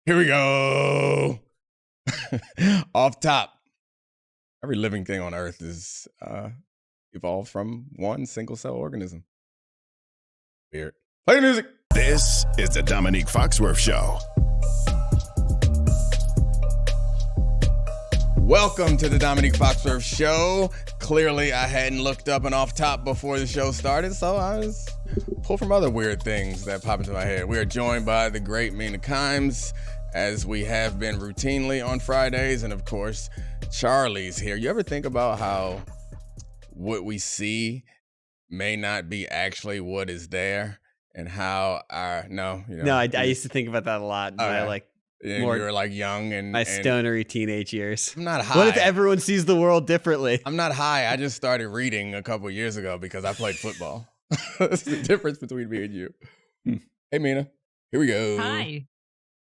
Here we go. Off top. Every living thing on Earth is evolved from one single cell organism. Weird. Play the music. This is the Domonique Foxworth Show. Welcome to the Domonique Foxworth Show. Clearly, I hadn't looked up and off top before the show started, so I was pulled from other weird things that pop into my head. We are joined by the great Mina Kimes, as we have been routinely on Fridays, and of course, Charlie's here. You ever think about how what we see may not be actually what is there, and how our I used to think about that a lot. You were like young and my stonery teenage years. I'm not high. What if everyone sees the world differently? I'm not high. I just started reading a couple years ago because I played football. That's the difference between me and you. Hey, Mina. Here we go. Hi.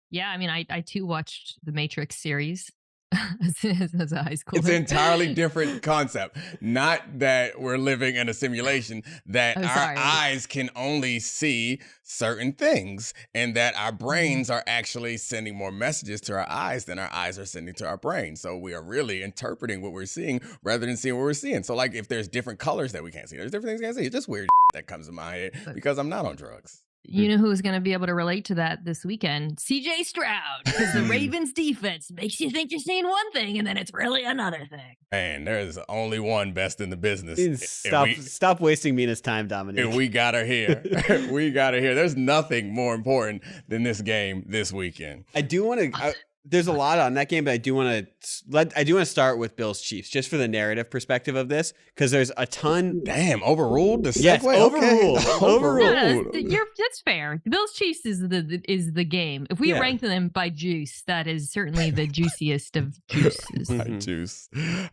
Yeah, I mean, I too watched the Matrix series as a high schooler. It's an entirely different concept. Not that we're living in a simulation, that our eyes can only see certain things, and that our brains are actually sending more messages to our eyes than our eyes are sending to our brain. So we are really interpreting what we're seeing rather than seeing what we're seeing. So like if there's different colors that we can't see, there's different things we can't see. It's just weird that comes to my head because I'm not on drugs. You know who's going to be able to relate to that this weekend? CJ Stroud, because the Ravens defense makes you think you're seeing one thing and then it's really another thing. Man, there's only one best in the business. Stop wasting Mina's time, Dominique. And we got her here. We got her here. There's nothing more important than this game this weekend. I do want to. There's a lot on that game, but I do want to start with Bills Chiefs just for the narrative perspective of this, because there's a ton. Damn, overruled the segue. Yes, overruled. Okay. Overruled. That's fair. The Bills Chiefs is the game. If we rank them by juice, that is certainly the juiciest of juices. Juice.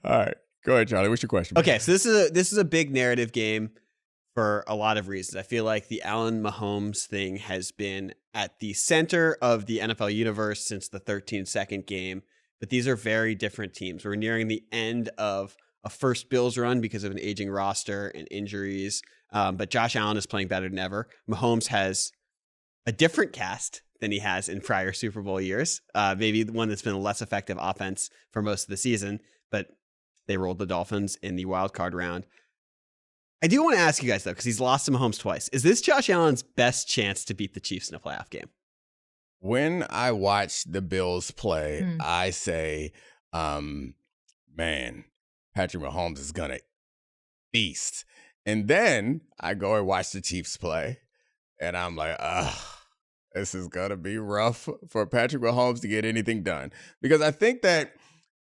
All right, go ahead, Charlie. What's your question? Okay, so this is a big narrative game for a lot of reasons. I feel like the Allen Mahomes thing has been at the center of the NFL universe since the 13-second game, but these are very different teams. We're nearing the end of a first Bills run because of an aging roster and injuries, but Josh Allen is playing better than ever. Mahomes has a different cast than he has in prior Super Bowl years, maybe one that's been a less effective offense for most of the season, but they rolled the Dolphins in the wild card round. I do want to ask you guys, though, because he's lost to Mahomes twice. Is this Josh Allen's best chance to beat the Chiefs in a playoff game? When I watch the Bills play, I say, man, Patrick Mahomes is going to feast. And then I go and watch the Chiefs play, and I'm like, this is going to be rough for Patrick Mahomes to get anything done. Because I think that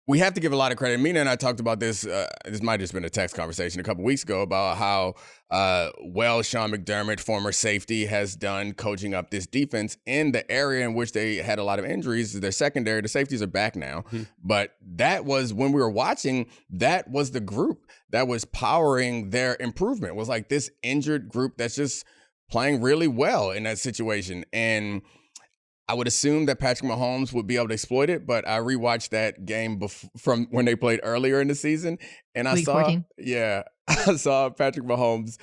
we have to give a lot of credit. Mina and I talked about this. This might have just been a text conversation a couple weeks ago about how well Sean McDermott, former safety, has done coaching up this defense in the area in which they had a lot of injuries. Their secondary, the safeties are back now. But that was when we were watching, that was the group that was powering their improvement. It was like this injured group that's just playing really well in that situation. And I would assume that Patrick Mahomes would be able to exploit it, but I rewatched that game from when they played earlier in the season, and I saw Patrick Mahomes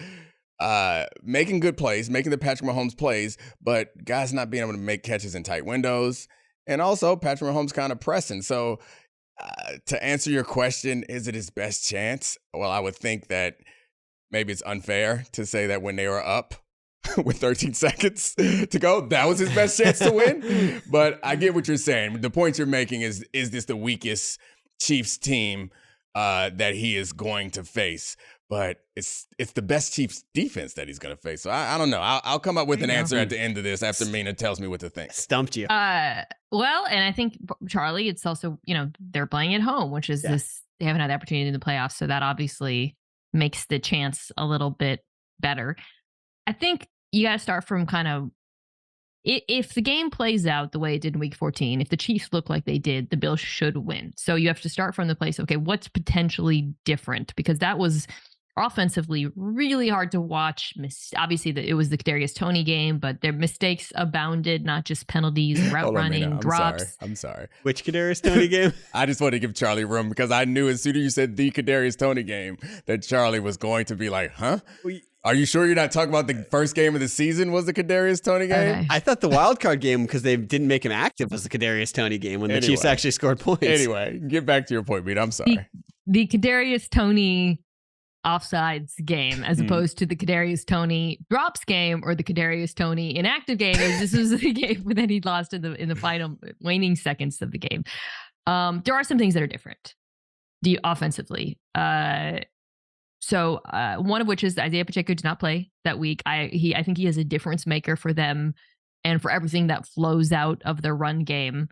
making good plays, making the Patrick Mahomes plays, but guys not being able to make catches in tight windows, and also Patrick Mahomes kind of pressing. So to answer your question, is it his best chance? Well, I would think that maybe it's unfair to say that when they were up with 13 seconds to go, that was his best chance to win. But I get what you're saying. The point you're making is this the weakest Chiefs team that he is going to face? But it's the best Chiefs defense that he's going to face. So I don't know. I'll come up with an answer at the end of this after Mina tells me what to think. Stumped you. Well, and I think, Charlie, it's also, they're playing at home, which is this, they haven't had the opportunity in the playoffs. So that obviously makes the chance a little bit better. I think you got to start from kind of, if the game plays out the way it did in week 14, if the Chiefs look like they did, the Bills should win. So you have to start from the place, okay, what's potentially different? Because that was offensively really hard to watch. Obviously, it was the Kadarius Toney game, but their mistakes abounded, not just penalties, route running, drops. I'm sorry. Which Kadarius Toney game? I just wanted to give Charlie room because I knew as soon as you said the Kadarius Toney game that Charlie was going to be like, huh? Are you sure you're not talking about the first game of the season was the Kadarius Toney game? Okay. I thought the wild card game, because they didn't make him active, was the Kadarius Toney game when the Chiefs actually scored points. Anyway, get back to your point, Mina. I'm sorry. The Kadarius Toney offsides game, as opposed to the Kadarius Toney drops game or the Kadarius Toney inactive game. This was the game that he lost in the final waning seconds of the game. There are some things that are different offensively. So one of which is Isaiah Pacheco did not play that week. I think he is a difference maker for them and for everything that flows out of their run game.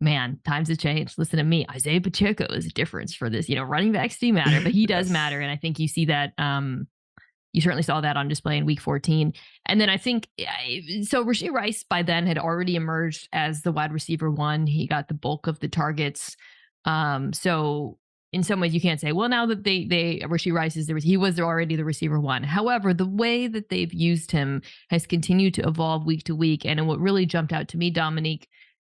Man, times have changed. Listen to me. Isaiah Pacheco is a difference for this. Running backs do matter, but he does matter. And I think you see that. You certainly saw that on display in week 14. And then I think, so Rashee Rice by then had already emerged as the wide receiver one. He got the bulk of the targets. So in some ways you can't say, well, now that Rashee Rice he was already the receiver one. However, the way that they've used him has continued to evolve week to week. And what really jumped out to me, Domonique,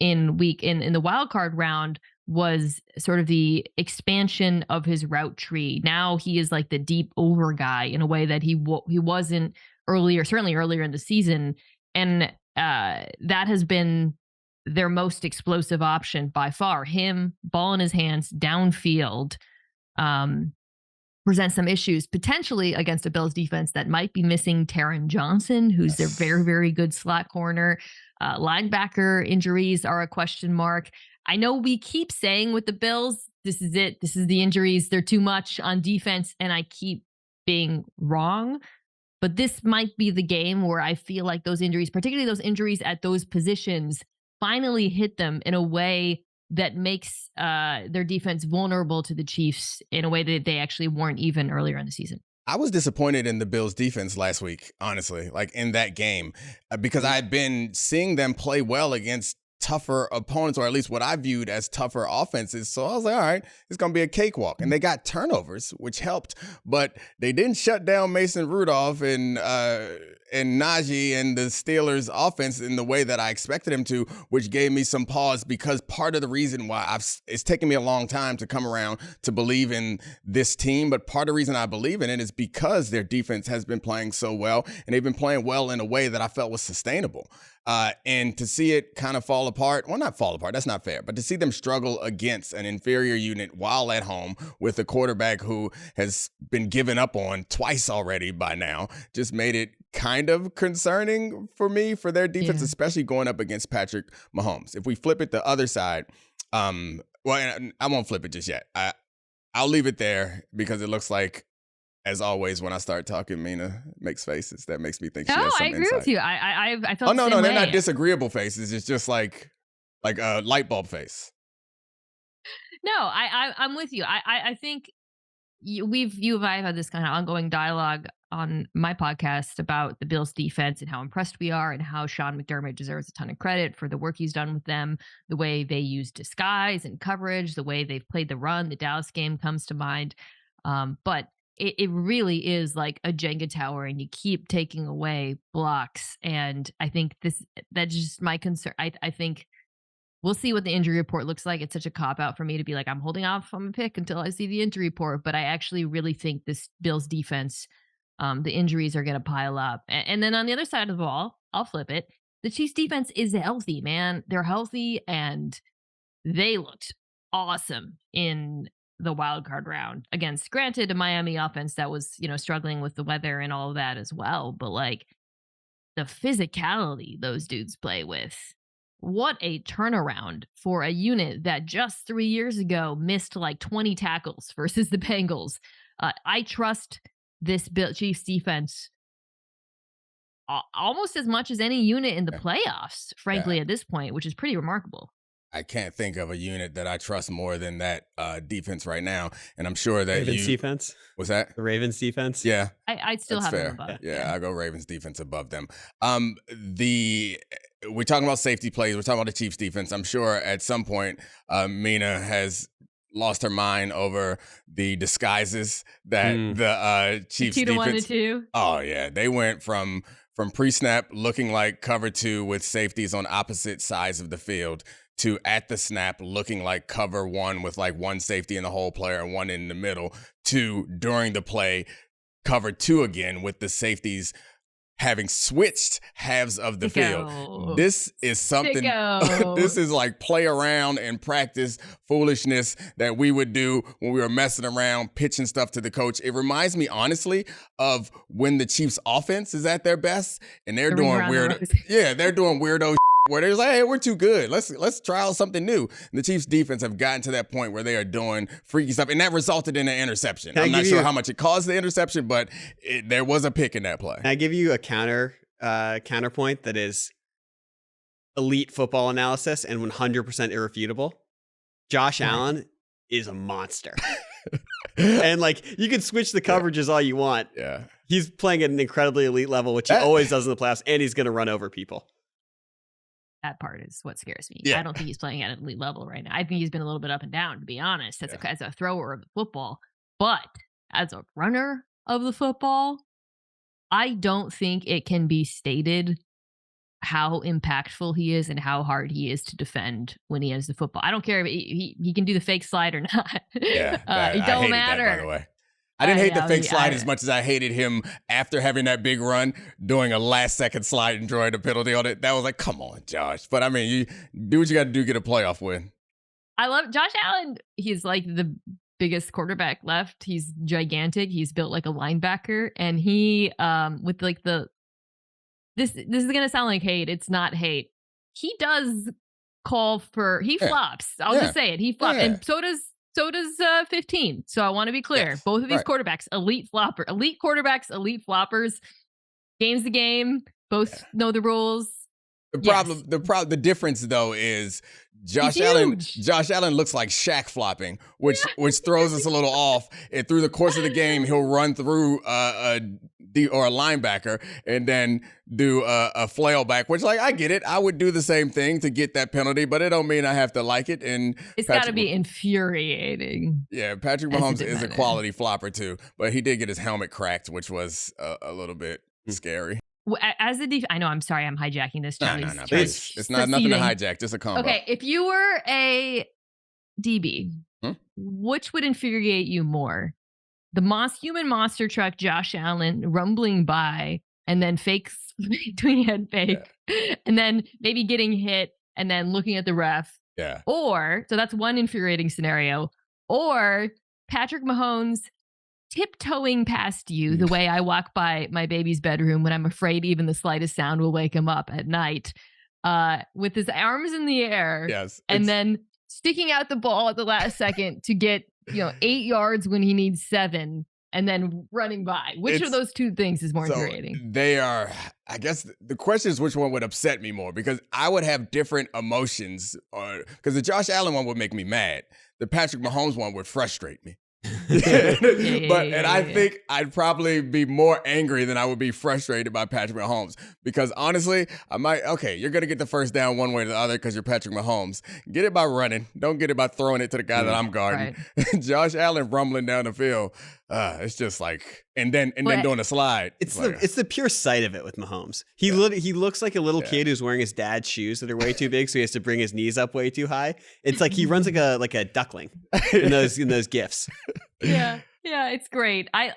in the wild card round was sort of the expansion of his route tree. Now he is like the deep over guy in a way that he wasn't earlier, certainly earlier in the season. And that has been their most explosive option by far. Him, ball in his hands, downfield, presents some issues potentially against a Bills defense that might be missing Taron Johnson, who's their very, very good slot corner. Linebacker injuries are a question mark. I know we keep saying with the Bills, this is it. This is the injuries. They're too much on defense. And I keep being wrong. But this might be the game where I feel like those injuries, particularly those injuries at those positions, finally hit them in a way that makes their defense vulnerable to the Chiefs in a way that they actually weren't even earlier in the season. I was disappointed in the Bills defense last week, honestly, like in that game, because I had been seeing them play well against tougher opponents, or at least what I viewed as tougher offenses. So I was like, all right, it's going to be a cakewalk. And they got turnovers, which helped, but they didn't shut down Mason Rudolph and Najee and the Steelers offense in the way that I expected him to, which gave me some pause, because part of the reason why it's taken me a long time to come around to believe in this team, but part of the reason I believe in it is because their defense has been playing so well, and they've been playing well in a way that I felt was sustainable. And to see it kind of fall apart, well, not fall apart, that's not fair, but to see them struggle against an inferior unit while at home with a quarterback who has been given up on twice already by now, just made it kind of concerning for me for their defense, especially going up against Patrick Mahomes. If we flip it the other side, well, I won't flip it just yet. I'll leave it there because it looks like, as always, when I start talking, Mina makes faces. That makes me think she has some I agree insight. with you. I felt no, the same they're way. not disagreeable faces. It's just like a light bulb face. No, I'm with you. I think you and I have had this kind of ongoing dialogue on my podcast about the Bills defense and how impressed we are and how Sean McDermott deserves a ton of credit for the work he's done with them, the way they use disguise and coverage, the way they've played the run. The Dallas game comes to mind. But it really is like a Jenga tower, and you keep taking away blocks. And I think that's just my concern. I think we'll see what the injury report looks like. It's such a cop-out for me to be like, I'm holding off on a pick until I see the injury report. But I actually really think this Bills defense, the injuries are going to pile up. And then on the other side of the ball, I'll flip it. The Chiefs defense is healthy, man. They're healthy, and they looked awesome in the wild card round against, granted, a Miami offense that was, struggling with the weather and all of that as well. But like the physicality those dudes play with, what a turnaround for a unit that just 3 years ago missed like 20 tackles versus the Bengals. I trust this Chiefs defense almost as much as any unit in the playoffs, frankly, at this point, which is pretty remarkable. I can't think of a unit that I trust more than that defense right now. And I'm sure that Ravens defense. What's that? The Ravens defense? Yeah. I'd still have them above. Yeah, I go Ravens defense above them. We're talking about safety plays. We're talking about the Chiefs defense. I'm sure at some point Mina has lost her mind over the disguises that the Chiefs 2 to defense. 1 to 2. Oh yeah, they went from pre-snap looking like cover 2 with safeties on opposite sides of the field to at the snap looking like cover 1 with like one safety in the whole player and one in the middle, to during the play cover 2 again with the safeties having switched halves of the field. This is something, this is like play around and practice foolishness that we would do when we were messing around, pitching stuff to the coach. It reminds me, honestly, of when the Chiefs offense is at their best and they're doing weird, they're doing weirdo where they're like, hey, we're too good. Let's try out something new. And the Chiefs defense have gotten to that point where they are doing freaky stuff, and that resulted in an interception. I'm not sure how much it caused the interception, but there was a pick in that play. Can I give you a counterpoint that is elite football analysis and 100% irrefutable? Josh Allen is a monster. And like, you can switch the coverages all you want. Yeah. He's playing at an incredibly elite level, which he always does in the playoffs, and he's going to run over people. That part is what scares me. I don't think he's playing at an elite level right now. I think he's been a little bit up and down, to be honest, as a thrower of the football. But as a runner of the football, I don't think it can be stated how impactful he is and how hard he is to defend when he has the football. I don't care if he can do the fake slide or not. Yeah, it don't matter. That, by the way. I didn't hate the fake slide as much as I hated him after having that big run, doing a last-second slide and drawing a penalty on it. That was like, come on, Josh. But, I mean, you do what you got to do, get a playoff win. I love Josh Allen. He's like the biggest quarterback left. He's gigantic. He's built like a linebacker. And he, with like this is going to sound like hate. It's not hate. He does call for, he flops. I'll just say it. He flops. And so does 15. So I want to be clear. Both of these quarterbacks, elite quarterbacks, elite floppers. Game's the game. Both know the rules. The difference though is Josh Allen looks like Shaq flopping, which throws us a little off. And through the course of the game, he'll run through a linebacker and then do a flail back, which, like, I get it. I would do the same thing to get that penalty, but it don't mean I have to like it. And it's got to be infuriating. Yeah, Patrick Mahomes is a quality flopper too, but he did get his helmet cracked, which was a little bit scary. As a I know, I'm sorry, I'm hijacking this. No. It's not nothing to hijack, just a combo. Okay, if you were a DB, which would infuriate you more? The human monster truck, Josh Allen, rumbling by, and then doing head fake, and then maybe getting hit, and then looking at the ref. Yeah. Or, so that's one infuriating scenario. Or Patrick Mahomes tiptoeing past you the way I walk by my baby's bedroom when I'm afraid even the slightest sound will wake him up at night, with his arms in the air. Yes. And then sticking out the ball at the last second to get 8 yards when he needs 7, and then running by. Which of those two things is more infuriating? They are, I guess the question is which one would upset me more, because I would have different emotions. Because the Josh Allen one would make me mad. The Patrick Mahomes one would frustrate me. I think I'd probably be more angry than I would be frustrated by Patrick Mahomes, because honestly, you're going to get the first down one way or the other because you're Patrick Mahomes. Get it by running. Don't get it by throwing it to the guy that I'm guarding. Right. Josh Allen rumbling down the field. It's just like, and then doing a slide. It's the pure sight of it with Mahomes. He looks like a little kid who's wearing his dad's shoes that are way too big, so he has to bring his knees up way too high. It's like he runs like a duckling in those gifs. Yeah, it's great. I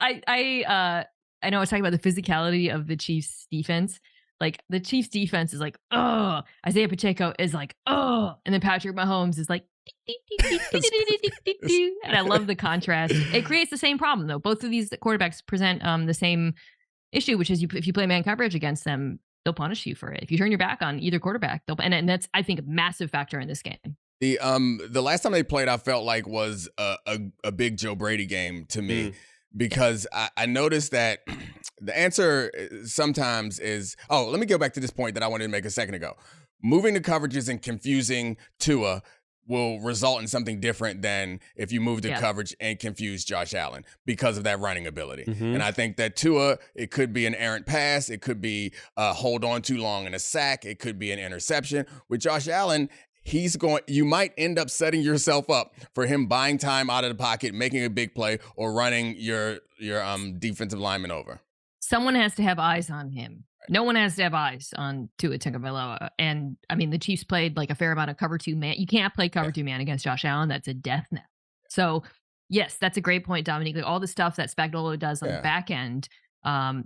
know I was talking about the physicality of the Chiefs defense. Like, the Chiefs defense is like, oh, Isaiah Pacheco is like, oh, and then Patrick Mahomes is like, and I love the contrast. It creates the same problem though. Both of these quarterbacks present the same issue, which is if you play man coverage against them, they'll punish you for it. If you turn your back on either quarterback, and that's, I think, a massive factor in this game. The last time they played, I felt like was a big Joe Brady game to me, because I noticed that the answer sometimes is, let me go back to this point that I wanted to make a second ago. Moving the coverages and confusing Tua will result in something different than if you move the coverage and confuse Josh Allen because of that running ability. And I think that Tua, it could be an errant pass. It could be hold on too long in a sack. It could be an interception. With Josh Allen, you might end up setting yourself up for him buying time out of the pocket, making a big play, or running your defensive lineman over. Someone has to have eyes on him. No one has to have eyes on Tua Tagovailoa. And I mean, the Chiefs played like a fair amount of cover 2 man. You can't play cover 2 man against Josh Allen. That's a death knell. So yes, that's a great point, Dominique. Like all the stuff that Spagnuolo does on the back end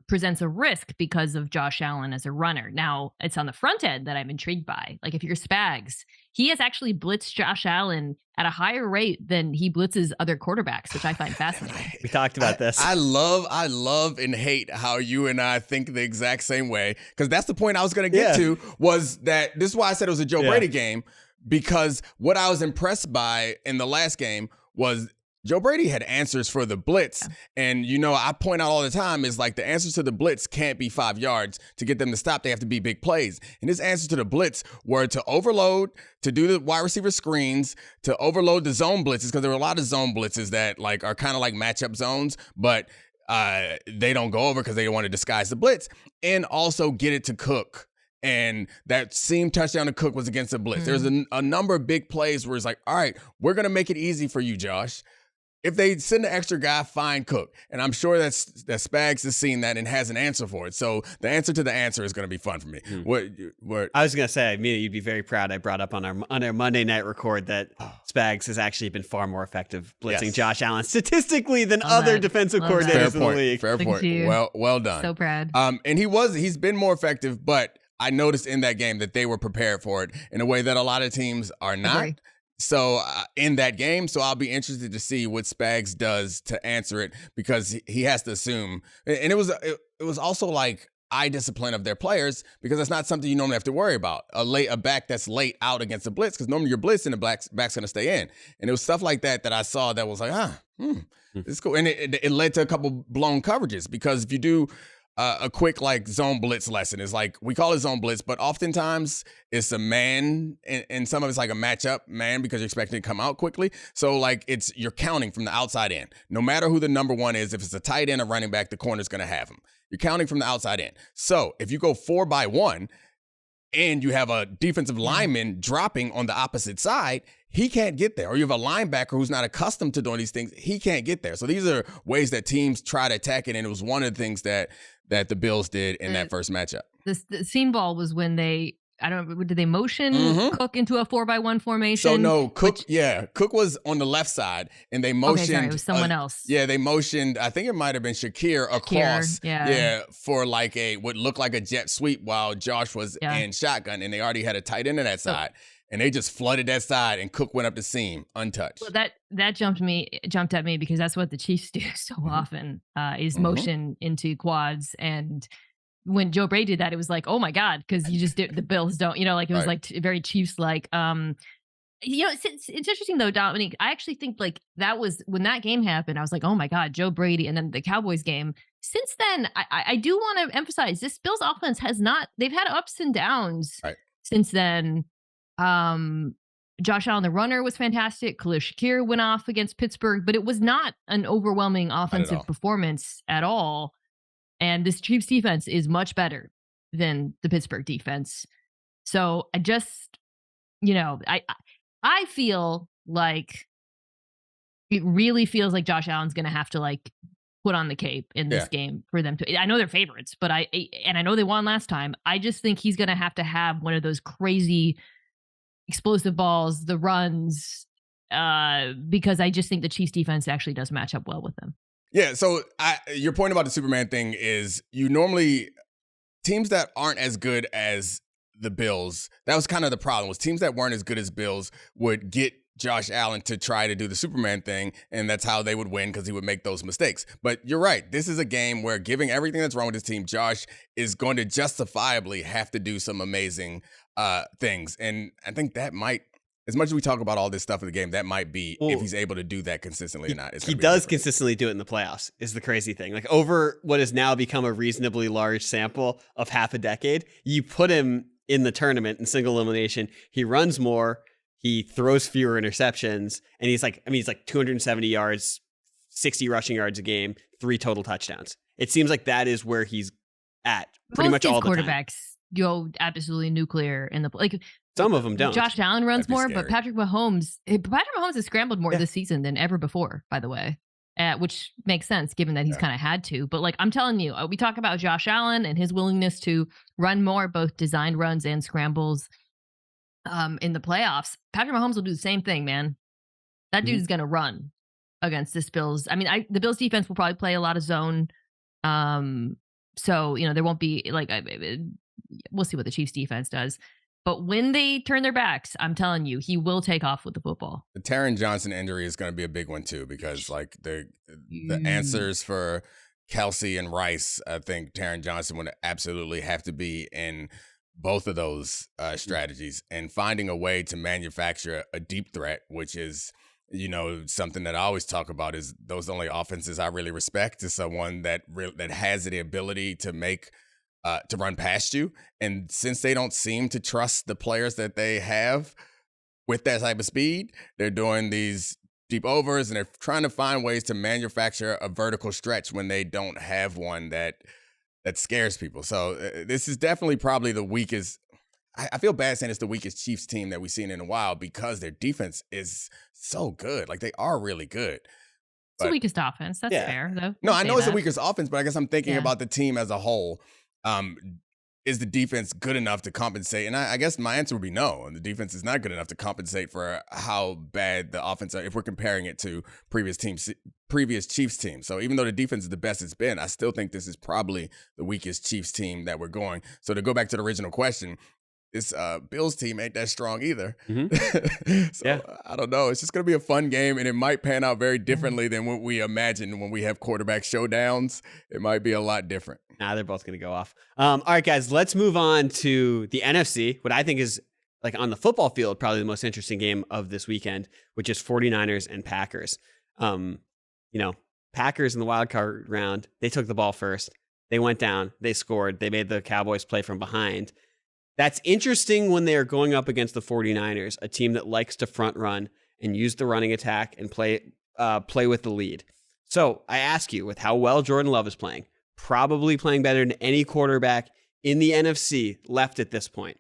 presents a risk because of Josh Allen as a runner. Now, it's on the front end that I'm intrigued by. Like if you're Spags, he has actually blitzed Josh Allen at a higher rate than he blitzes other quarterbacks, which I find fascinating. We talked about this. I love and hate how you and I think the exact same way, because that's the point I was going to get to, was that this is why I said it was a Joe Brady game, because what I was impressed by in the last game was Joe Brady had answers for the blitz. And, I point out all the time is like the answers to the blitz can't be 5 yards. To get them to stop, they have to be big plays. And his answers to the blitz were to overload, to do the wide receiver screens, to overload the zone blitzes, because there were a lot of zone blitzes that like are kind of like matchup zones, but they don't go over because they want to disguise the blitz. And also get it to Cook. And that seam touchdown to Cook was against the blitz. There's a number of big plays where it's like, all right, we're going to make it easy for you, Josh. If they send an extra guy, fine, Cook. And I'm sure that Spags has seen that and has an answer for it. So the answer to the answer is going to be fun for me. What I was going to say, Mina, you'd be very proud. I brought up on our Monday night record that Spags has actually been far more effective blitzing Josh Allen statistically than other defensive coordinators in the league. Fair point. Well done. So proud. And he's been more effective, but I noticed in that game that they were prepared for it in a way that a lot of teams are not. Agree. So in that game, I'll be interested to see what Spags does to answer it, because he has to assume. And it was also like eye discipline of their players, because that's not something you normally have to worry about. A back that's late out against the blitz, because normally you're blitzing, the back's going to stay in. And it was stuff like that I saw that was like, it's cool. And it led to a couple blown coverages, because if you do a quick like zone blitz lesson, is like, we call it zone blitz, but oftentimes it's a man, and some of it's like a matchup man, because you're expecting it to come out quickly. So like you're counting from the outside in. No matter who the number one is, if it's a tight end or running back, the corner's going to have him. You're counting from the outside in. So if you go 4-by-1 and you have a defensive lineman dropping on the opposite side, he can't get there. Or you have a linebacker who's not accustomed to doing these things, he can't get there. So these are ways that teams try to attack it, and it was one of the things that the Bills did in that first matchup. The seam ball was when they, I don't know, did they motion Cook into a 4-by-1 formation? So no, Cook was on the left side, and they motioned. Okay, sorry, it was someone else. Yeah, they motioned, I think it might have been Shakir across. For like what looked like a jet sweep while Josh was in shotgun, and they already had a tight end on that side. And they just flooded that side, and Cook went up the seam untouched. Well, that jumped at me because that's what the Chiefs do so often, is motion into quads. And when Joe Brady did that, it was like, oh my God, because the Bills don't, like it was like very Chiefs-like. It's interesting though, Dominique. I actually think like that was when that game happened. I was like, oh my God, Joe Brady, and then the Cowboys game. Since then, I do want to emphasize this: Bills offense they've had ups and downs since then. Josh Allen, the runner, was fantastic. Khalil Shakir went off against Pittsburgh, but it was not an overwhelming offensive performance at all. And this Chiefs defense is much better than the Pittsburgh defense. So I just, I feel like it really feels like Josh Allen's going to have to like put on the cape in this game for them to. I know they're favorites, but I know they won last time. I just think he's going to have one of those crazy explosive balls, the runs, because I just think the Chiefs defense actually does match up well with them. Yeah, so your point about the Superman thing is teams that aren't as good as the Bills, that was kind of the problem, was teams that weren't as good as Bills would get Josh Allen to try to do the Superman thing, and that's how they would win, because he would make those mistakes. But you're right. This is a game where, giving everything that's wrong with his team, Josh is going to justifiably have to do some amazing things. And I think that might, as much as we talk about all this stuff in the game, that might be, if he's able to do that consistently or not. He does consistently do it in the playoffs, is the crazy thing. Like, over what has now become a reasonably large sample of half a decade, you put him in the tournament in single elimination, he runs more, he throws fewer interceptions, and he's like 270 yards, 60 rushing yards a game, 3 total touchdowns. It seems like that is where he's at pretty much all the time. Quarterbacks go absolutely nuclear in the like. Some of them don't. Josh Allen runs more, but Patrick Mahomes has scrambled more this season than ever before, by the way, which makes sense given that he's kind of had to. But like, I'm telling you, we talk about Josh Allen and his willingness to run more, both designed runs and scrambles in the playoffs. Patrick Mahomes will do the same thing, man. That dude's going to run. against this Bills. I mean, the Bills defense will probably play a lot of zone. So, there won't be we'll see what the Chiefs defense does. But when they turn their backs, I'm telling you, he will take off with the football. The Taron Johnson injury is going to be a big one too, because like the answers for Kelsey and Rice, I think Taron Johnson would absolutely have to be in both of those strategies, and finding a way to manufacture a deep threat, which is, something that I always talk about, is those only offenses I really respect is someone that has the ability to make to run past you. And since they don't seem to trust the players that they have with that type of speed, they're doing these deep overs and they're trying to find ways to manufacture a vertical stretch when they don't have one that scares people. So this is definitely probably the weakest. I feel bad saying it's the weakest Chiefs team that we've seen in a while, because their defense is so good. Like, they are really good. It's the weakest offense. That's fair, though. No, I know it's the weakest offense, but I guess I'm thinking about the team as a whole. Is the defense good enough to compensate? And I guess my answer would be no. And the defense is not good enough to compensate for how bad the offense are if we're comparing it to previous Chiefs teams. So even though the defense is the best it's been, I still think this is probably the weakest Chiefs team that we're going. So to go back to the original question, this Bills team ain't that strong either. Mm-hmm. So I don't know. It's just going to be a fun game, and it might pan out very differently than what we imagine when we have quarterback showdowns. It might be a lot different. Nah, they're both going to go off. All right, guys, let's move on to the NFC, what I think is, like, on the football field, probably the most interesting game of this weekend, which is 49ers and Packers. Packers in the wild card round, they took the ball first. They went down. They scored. They made the Cowboys play from behind. That's interesting when they are going up against the 49ers, a team that likes to front run and use the running attack and play with the lead. So I ask you, with how well Jordan Love is playing, probably playing better than any quarterback in the NFC left at this point,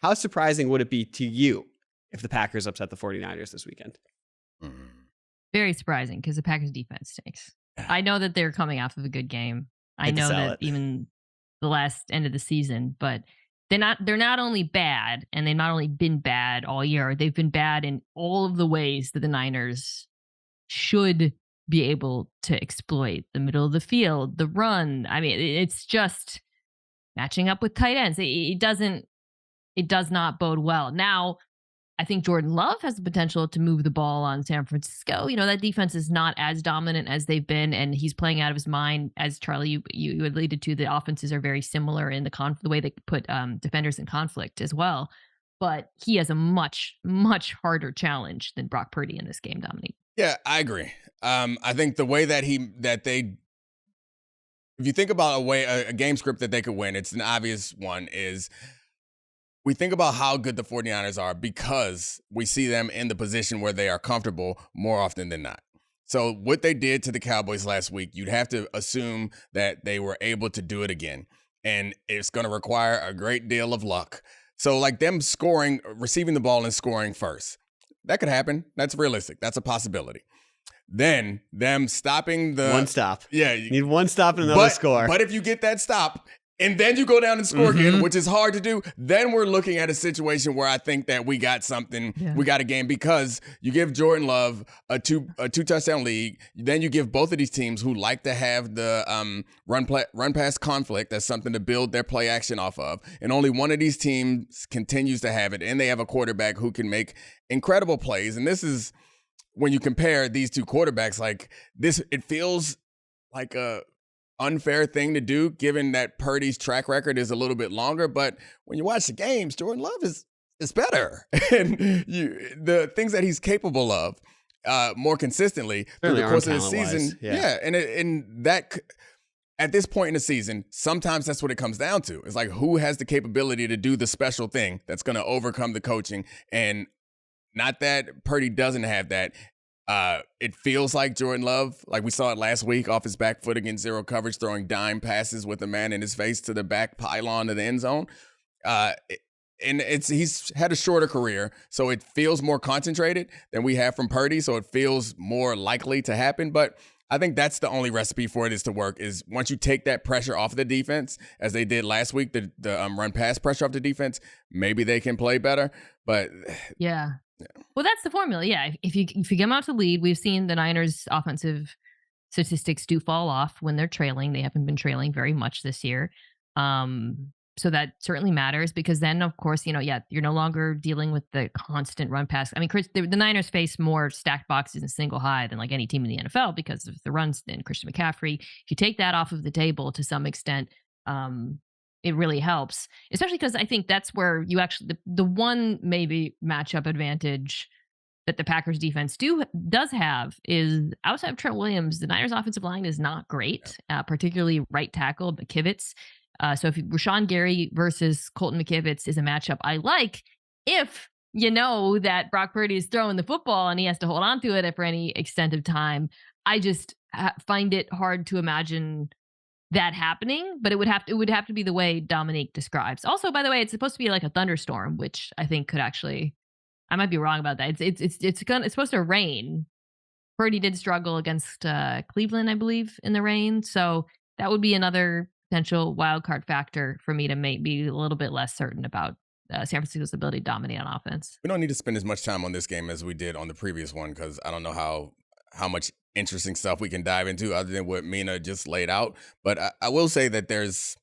how surprising would it be to you if the Packers upset the 49ers this weekend? Very surprising, because the Packers defense stinks. I know that they're coming off of a good game. I know that even the last end of the season, but they're not only bad, and they've not only been bad all year, they've been bad in all of the ways that the Niners should be able to exploit: the middle of the field, the run. I mean, it's just matching up with tight ends. It does not bode well. Now, I think Jordan Love has the potential to move the ball on San Francisco. That defense is not as dominant as they've been, and he's playing out of his mind. As Charlie, you alluded to, the offenses are very similar in the way they put defenders in conflict as well. But he has a much, much harder challenge than Brock Purdy in this game, Dominique. Yeah, I agree. I think the way that if you think about a game script that they could win, it's an obvious one is, we think about how good the 49ers are because we see them in the position where they are comfortable more often than not. So what they did to the Cowboys last week, you'd have to assume that they were able to do it again. And it's going to require a great deal of luck. So like them receiving the ball and scoring first, that could happen. That's realistic. That's a possibility. Then them stopping one stop. Yeah. You need one stop and another score. But if you get that stop, and then you go down and score again, which is hard to do, then we're looking at a situation where I think that we got something, we got a game, because you give Jordan Love a two touchdown lead. Then you give both of these teams who like to have the run pass conflict as something to build their play action off of. And only one of these teams continues to have it. And they have a quarterback who can make incredible plays. And this is, when you compare these two quarterbacks, like this, it feels like a unfair thing to do, given that Purdy's track record is a little bit longer. But when you watch the games, Jordan Love is better, and the things that he's capable of more consistently through the course of the season. And that at this point in the season, sometimes that's what it comes down to. It's like, who has the capability to do the special thing that's going to overcome the coaching, and not that Purdy doesn't have that. It feels like Jordan Love, like we saw it last week, off his back foot against zero coverage, throwing dime passes with a man in his face to the back pylon of the end zone. And he's had a shorter career, so it feels more concentrated than we have from Purdy, so it feels more likely to happen. But I think that's the only recipe for it is to work, is once you take that pressure off of the defense, as they did last week, the run pass pressure off the defense, maybe they can play better. But Well, that's the formula. Yeah. If you come out to lead, we've seen the Niners' offensive statistics do fall off when they're trailing. They haven't been trailing very much this year. So that certainly matters because then, of course, you're no longer dealing with the constant run pass. I mean, Chris, the Niners face more stacked boxes and single high than like any team in the NFL because of the runs and Christian McCaffrey. If you take that off of the table to some extent, it really helps, especially because I think that's where you actually, the one maybe matchup advantage that the Packers defense does have is outside of Trent Williams, the Niners offensive line is not great, particularly right tackle McKivitz. So if Rashawn Gary versus Colton McKivitz is a matchup I like, if you know that Brock Purdy is throwing the football and he has to hold on to it for any extent of time, I just find it hard to imagine that happening. But it would have to be the way Domonique describes. Also, by the way, it's supposed to be like a thunderstorm, which I think could actually, I might be wrong about that. It's supposed to rain. Purdy did struggle against Cleveland, I believe, in the rain, so that would be another potential wild card factor for me to be a little bit less certain about San Francisco's ability to dominate on offense. We don't need to spend as much time on this game as we did on the previous one because I don't know how much interesting stuff we can dive into other than what Mina just laid out. But I will say that the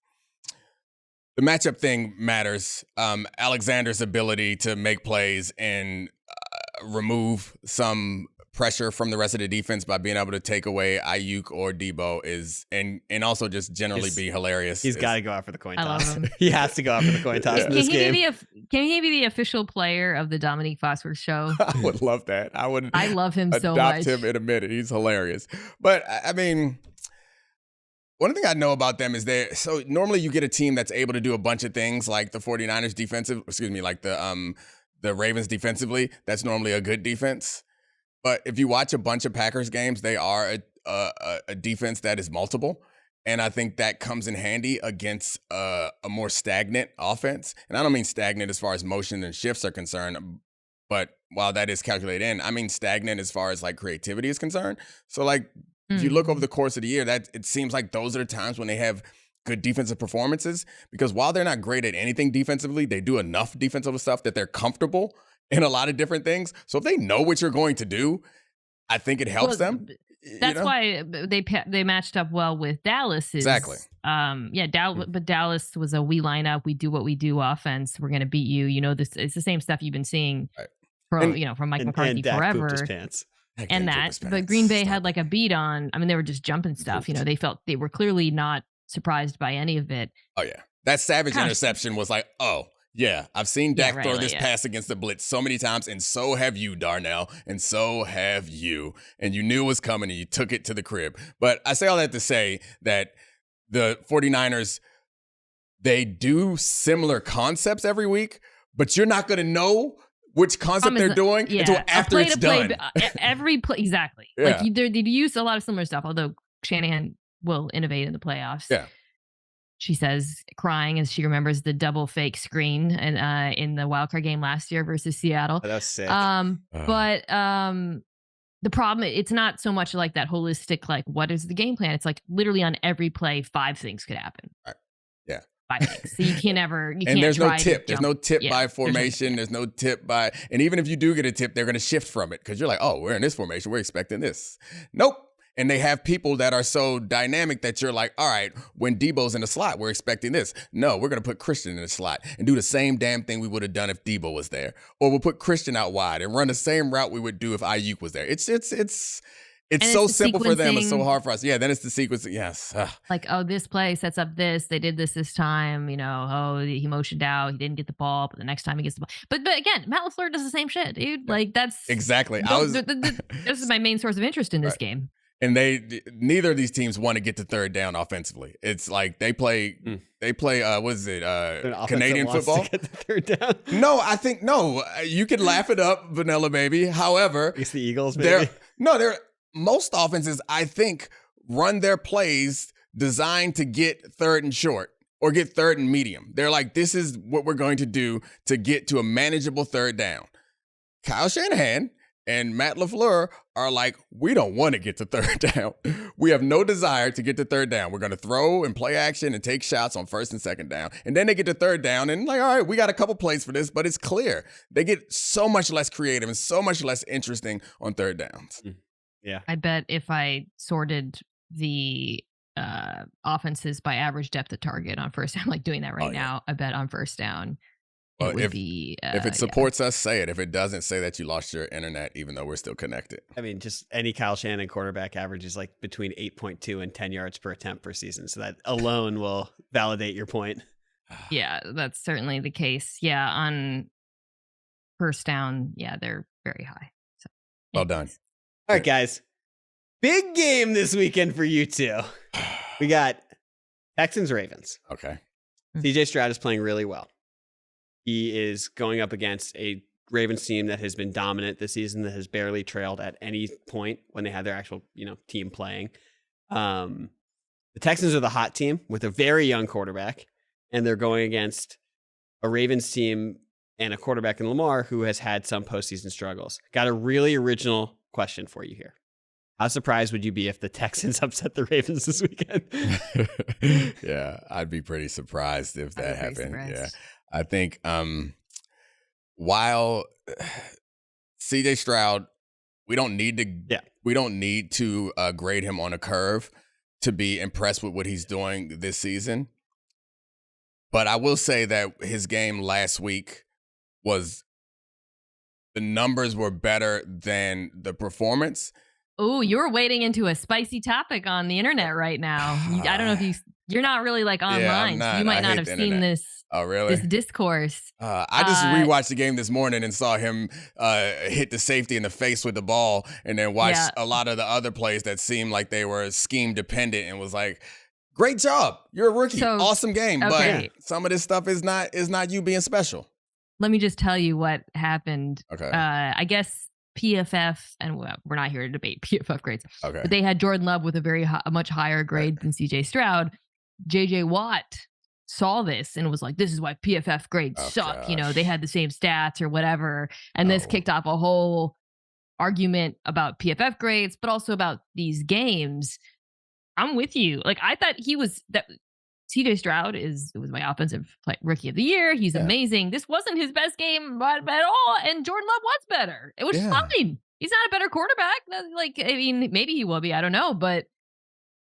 matchup thing matters. Alexander's ability to make plays and remove some pressure from the rest of the defense by being able to take away Ayuk or Debo and also just generally be hilarious. He's got to go out for the coin toss. I love him. He has to go out for the coin toss in this game. Can he be the official player of the Domonique Foxworth Show? I would love that. I love him so much. Adopt him in a minute. He's hilarious. But I mean, one thing I know about them is so normally you get a team that's able to do a bunch of things like the 49ers like the Ravens defensively. That's normally a good defense. But if you watch a bunch of Packers games, they are a defense that is multiple. And I think that comes in handy against a more stagnant offense. And I don't mean stagnant as far as motion and shifts are concerned, but while that is calculated in, I mean stagnant as far as like creativity is concerned. So like if you look over the course of the year, that it seems like those are the times when they have good defensive performances because while they're not great at anything defensively, they do enough defensive stuff that they're comfortable in a lot of different things. So if they know what you're going to do, I think it helps them. That's why they matched up well with Dallas. Exactly. But Dallas was we line up, we do what we do offense. We're going to beat you. It's the same stuff you've been seeing from Mike McCarthy forever. But Green Bay had like a beat on. I mean, they were just jumping stuff. They felt they were clearly not surprised by any of it. Oh yeah, that Savage interception was like, oh. Yeah, I've seen Dak throw this pass against the blitz so many times, and so have you, Darnell, and so have you. And you knew it was coming, and you took it to the crib. But I say all that to say that the 49ers, they do similar concepts every week, but you're not going to know which concept they're doing until after it's done. Every play, exactly. Yeah. Like they use a lot of similar stuff, although Shanahan will innovate in the playoffs. Yeah. She says, crying as she remembers the double fake screen and in the wildcard game last year versus Seattle. Oh, that's sick. But the problem, it's not so much like that holistic, like, what is the game plan? It's like literally on every play, 5 things could happen. Right. Yeah. 5 things. So you can't ever, and there's no tip. There's no tip by formation. There's no tip by, and even if you do get a tip, they're going to shift from it because you're like, oh, we're in this formation. We're expecting this. Nope. And they have people that are so dynamic that you're like, all right, when Debo's in the slot, we're expecting this. No, we're going to put Christian in the slot and do the same damn thing we would have done if Debo was there. Or we'll put Christian out wide and run the same route we would do if Ayuk was there. It's so simple for them. It's so hard for us. Yeah, then it's the sequence. Yes. Like, oh, this play sets up this. They did this time. He motioned out. He didn't get the ball, but the next time he gets the ball. But again, Matt LaFleur does the same shit, dude. Like, that's exactly. This is my main source of interest in this game. And neither of these teams want to get to third down offensively. It's like they play what is it? Canadian football? To get to third down? No, I think no. You can laugh it up, Vanilla Baby. However, it's the Eagles, maybe. Most offenses, I think, run their plays designed to get third and short or get third and medium. They're like, this is what we're going to do to get to a manageable third down. Kyle Shanahan and Matt LaFleur are like, we don't want to get to third down. We have no desire to get to third down. We're going to throw and play action and take shots on first and second down. And then they get to third down and like, all right, we got a couple plays for this, but it's clear. They get so much less creative and so much less interesting on third downs. Yeah. I bet if I sorted the offenses by average depth of target on first down, like doing that right now, I bet on first down, well, it would be... if it supports us, say it. If it doesn't, say that you lost your internet, even though we're still connected. I mean, just any Kyle Shanahan quarterback averages like between 8.2 and 10 yards per attempt per season. So that alone will validate your point. Yeah, that's certainly the case. Yeah, on first down, yeah, they're very high. So, well done. All right, guys. Big game this weekend for you two. We got Texans Ravens. Okay. CJ Stroud is playing really well. He is going up against a Ravens team that has been dominant this season, that has barely trailed at any point when they had their actual, team playing. The Texans are the hot team with a very young quarterback, and they're going against a Ravens team and a quarterback in Lamar who has had some postseason struggles. Got a really original question for you here. How surprised would you be if the Texans upset the Ravens this weekend? Yeah, I'd be pretty surprised if that happened. Yeah. I think while CJ Stroud, we don't need to grade him on a curve to be impressed with what he's doing this season. But I will say that his game last week the numbers were better than the performance. Oh, you're wading into a spicy topic on the internet right now. I don't know if you're not really like online. Yeah, so you might not have seen this. Oh, really? This discourse. I just rewatched the game this morning and saw him hit the safety in the face with the ball, and then watched a lot of the other plays that seemed like they were scheme dependent, and was like, "Great job, you're a rookie, awesome game." Okay. But some of this stuff is not you being special. Let me just tell you what happened. Okay. I guess PFF, and we're not here to debate PFF grades, okay, but they had Jordan Love with a much higher grade than CJ Stroud. JJ Watt saw this and was like, this is why PFF grades suck. Gosh. They had the same stats or whatever. And this kicked off a whole argument about PFF grades, but also about these games. I'm with you. Like, I thought CJ Stroud was my offensive rookie of the year. He's amazing. This wasn't his best game at all. And Jordan Love was better. It was fine. He's not a better quarterback. Maybe he will be. I don't know. But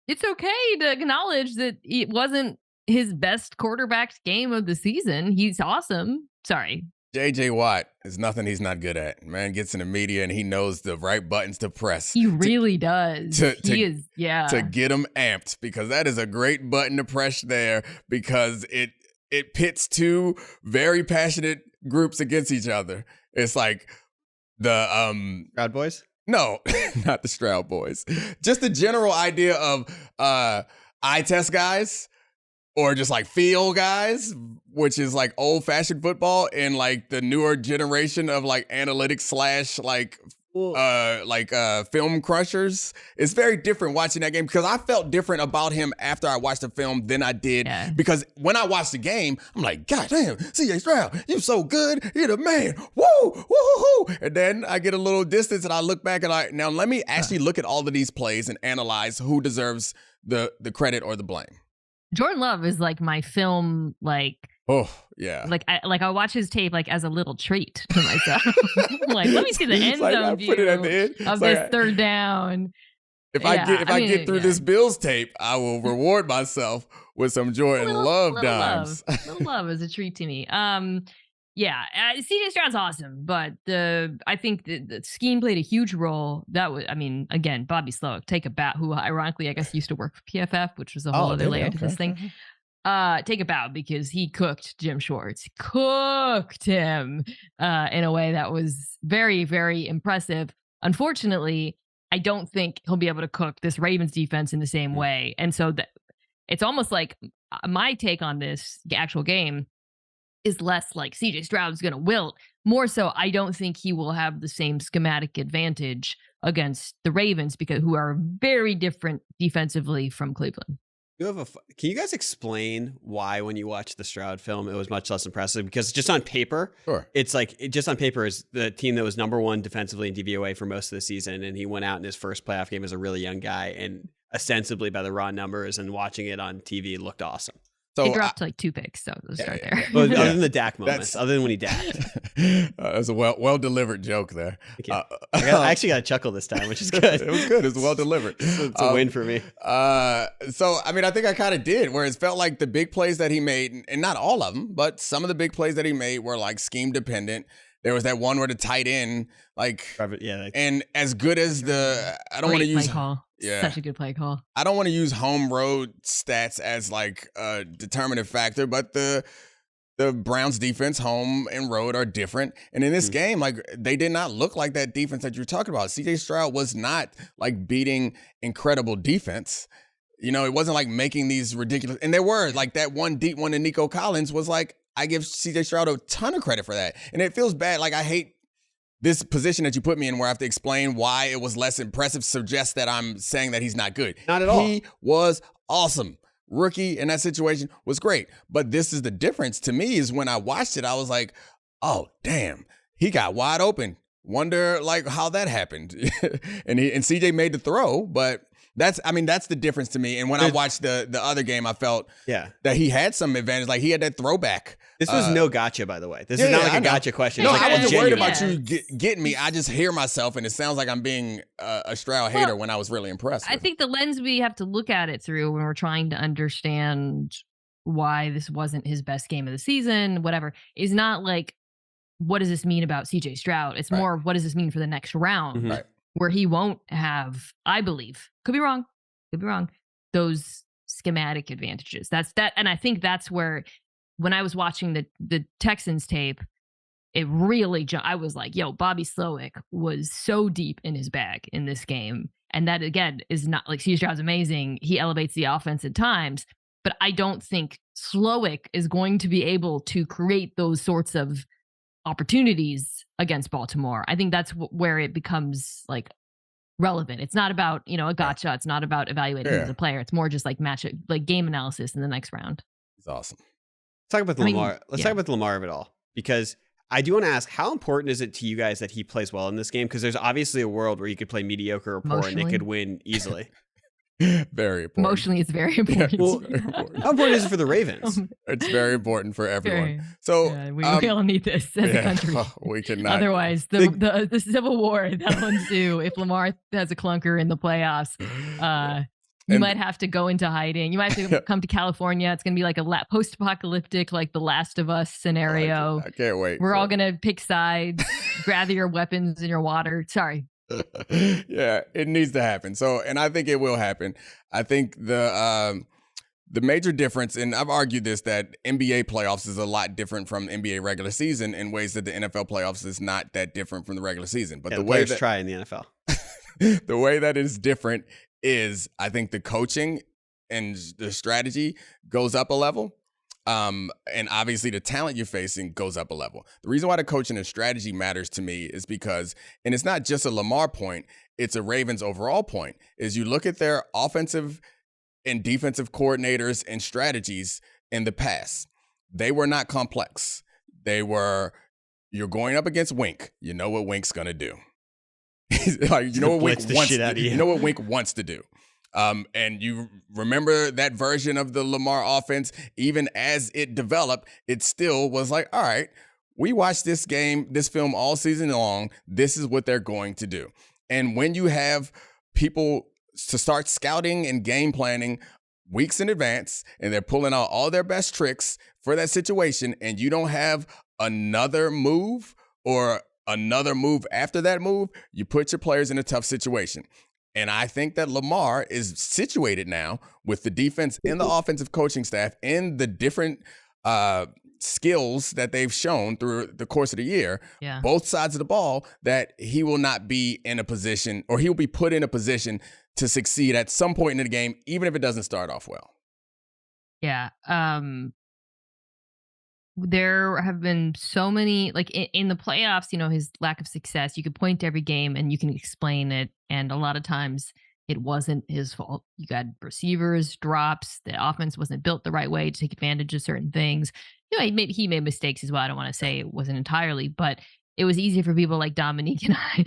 it's okay to acknowledge that it wasn't his best quarterback game of the season. He's awesome. Sorry. JJ Watt is nothing he's not good at. Man gets in the media and he knows the right buttons to press. He really does. To get him amped, because that is a great button to press there, because it pits two very passionate groups against each other. It's like the Proud Boys? No, not the Stroud Boys. Just the general idea of eye test guys, or just like feel guys, which is like old fashioned football, and like the newer generation of like analytics / film crushers. It's very different watching that game, because I felt different about him after I watched the film than I did. Because when I watched the game, I'm like, God damn, CJ Stroud, you're so good. You're the man. Woo, woo, woo. And then I get a little distance and I look back and now let me actually look at all of these plays and analyze who deserves the credit or the blame. Jordan Love is like my film, oh yeah, I watch his tape as a little treat to myself. Let me see the end zone view of this third down. If I get through this Bills tape, I will reward myself with some Jordan Love dimes. Little love is a treat to me. CJ Stroud's awesome, but I think the scheme played a huge role. That was, again, Bobby Slowick, take a bow, who ironically I guess used to work for PFF, which was a whole other layer to this thing. Take a bow, because he cooked Jim Schwartz, cooked him in a way that was very, very impressive. Unfortunately, I don't think he'll be able to cook this Ravens defense in the same way, and so it's almost like my take on this actual game is less like CJ Stroud's going to wilt. More so, I don't think he will have the same schematic advantage against the Ravens, who are very different defensively from Cleveland. Can you guys explain why, when you watch the Stroud film, it was much less impressive? Because just on paper, Sure. it's like just on paper is the team that was number one defensively in DVOA for most of the season, and he went out in his first playoff game as a really young guy, and ostensibly by the raw numbers and watching it on TV, looked awesome. So he dropped like 2 picks, so let's start there. Well, other than the Dak moments, other than when he dacked. It's a well delivered joke there. I actually got a chuckle this time, which is good. It was good. It was well delivered. It's a win for me. So, I mean, I think I kind of did, where it felt like the big plays that he made, and not all of them, but some of the big plays that he made were like scheme dependent. There was that one where the tight end, and as good as I don't want to use. Call. Yeah. Such a good play call. I don't want to use home road stats as like a determinative factor, but the Browns defense, home and road, are different. And in this game, like, they did not look like that defense that you're talking about. CJ Stroud was not like beating incredible defense. You know, it wasn't like making these ridiculous, and there were like that one deep one to Nico Collins was like, I give CJ Stroud a ton of credit for that. And it feels bad. Like, I hate this position that you put me in where I have to explain why it was less impressive, suggests that I'm saying that he's not good. Not at all. He was awesome. Rookie in that situation was great. But this is the difference to me, is when I watched it, I was like, oh, damn, he got wide open. Wonder like how that happened. and CJ made the throw, but that's the difference to me. And when I watched the other game, I felt that he had some advantage. Like, he had that throwback. This was no gotcha, by the way. This is not like a gotcha question. No, like I wasn't worried about you getting me. I just hear myself, and it sounds like I'm being a Stroud hater when I was really impressed. I think the lens we have to look at it through when we're trying to understand why this wasn't his best game of the season, whatever, is not like, what does this mean about CJ Stroud? It's more, what does this mean for the next round? Right. Where he won't have, I believe, could be wrong, those schematic advantages. And I think that's where, when I was watching the Texans tape, it really, I was like, yo, Bobby Slowick was so deep in his bag in this game. And that, again, is not like, CJ Stroud's amazing. He elevates the offense at times, but I don't think Slowick is going to be able to create those sorts of opportunities against Baltimore. I think that's where it becomes like relevant. It's not about, a gotcha. It's not about evaluating him as a player. It's more just like game analysis in the next round. It's awesome. Let's talk about the Lamar. Let's talk about the Lamar of it all, because I do want to ask, how important is it to you guys that he plays well in this game? Because there's obviously a world where he could play mediocre or poor and they could win easily. Very important. Emotionally, it's very important. Well, very important. How important is it for the Ravens? It's very important for everyone. We all need this as a country. We cannot. Otherwise, the civil war that will ensue if Lamar has a clunker in the playoffs. You might have to go into hiding. You might have to come to California. It's going to be like a post-apocalyptic, like The Last of Us scenario. I can't wait. We're all going to pick sides, gather your weapons and your water. Sorry. Yeah, it needs to happen. And I think it will happen. I think the major difference, and I've argued this, that NBA playoffs is a lot different from NBA regular season in ways that the NFL playoffs is not that different from the regular season. But the way that try in the NFL, the way that is different is, I think, the coaching and the strategy goes up a level. And obviously the talent you're facing goes up a level. The reason why the coaching and strategy matters to me is because, and it's not just a Lamar point, it's a Ravens overall point, is you look at their offensive and defensive coordinators and strategies in the past. They were not complex. You're going up against Wink. You know what Wink's going to do. Like, you know what Wink wants to do. And you remember that version of the Lamar offense, even as it developed, it still was like, all right, we watched this film all season long. This is what they're going to do. And when you have people to start scouting and game planning weeks in advance, and they're pulling out all their best tricks for that situation, and you don't have another move or another move after that move, you put your players in a tough situation. And I think that Lamar is situated now with the defense and the offensive coaching staff and the different skills that they've shown through the course of the year, both sides of the ball, that he will not be in a position, or he will be put in a position to succeed at some point in the game, even if it doesn't start off well. Yeah. There have been so many, like in the playoffs, his lack of success, you could point to every game and you can explain it. And a lot of times it wasn't his fault. You got receivers, drops. The offense wasn't built the right way to take advantage of certain things. He made mistakes as well. I don't want to say it wasn't entirely, but it was easy for people like Domonique and I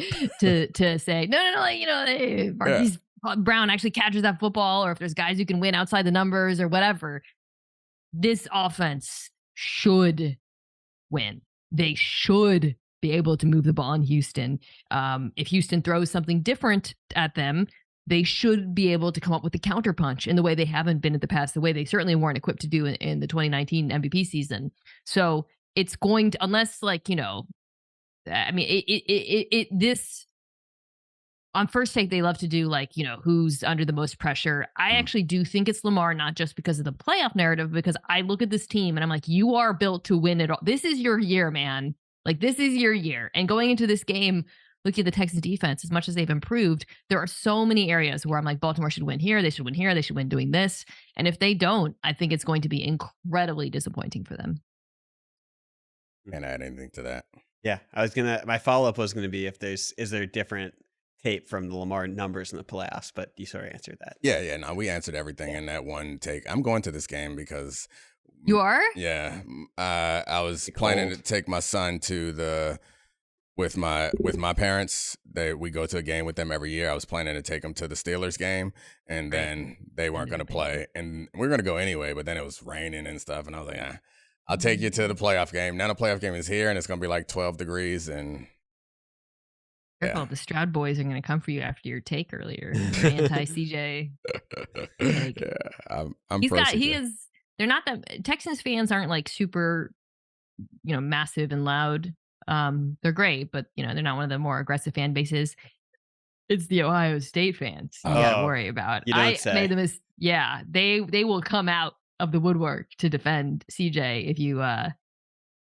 to say, no, like, hey, Marquise Brown actually catches that football, or if there's guys who can win outside the numbers or whatever. This offense should win. They should be able to move the ball in Houston. If Houston throws something different at them, they should be able to come up with a counterpunch in the way they haven't been in the past, the way they certainly weren't equipped to do in the 2019 MVP season. So it's going to, unless this on first take, they love to do who's under the most pressure. I actually do think it's Lamar, not just because of the playoff narrative, because I look at this team and I'm like, you are built to win it all. This is your year, man. This is your year. And going into this game, looking at the Texans defense, as much as they've improved, there are so many areas where I'm like, Baltimore should win here. They should win here. They should win doing this. And if they don't, I think it's going to be incredibly disappointing for them. Can't add anything to that. Yeah, my follow-up was gonna be is there different tape from the Lamar numbers in the playoffs, but you sort of answered that. Yeah, no, we answered everything in that one take. I'm going to this game because you are? Yeah, I was planning to take my son to with my parents. We go to a game with them every year. I was planning to take them to the Steelers game, and then they weren't going to play, and we were going to go anyway. But then it was raining and stuff, and I was like, I'll take you to the playoff game. Now the playoff game is here, and it's going to be like 12 degrees, and careful, the Stroud boys are going to come for you after your take earlier. Anti-CJ. Yeah, I'm pro CJ. They're not that Texans fans aren't super, massive and loud. They're great, but they're not one of the more aggressive fan bases. It's the Ohio State fans you gotta worry about. You don't say. Made them they will come out of the woodwork to defend CJ if you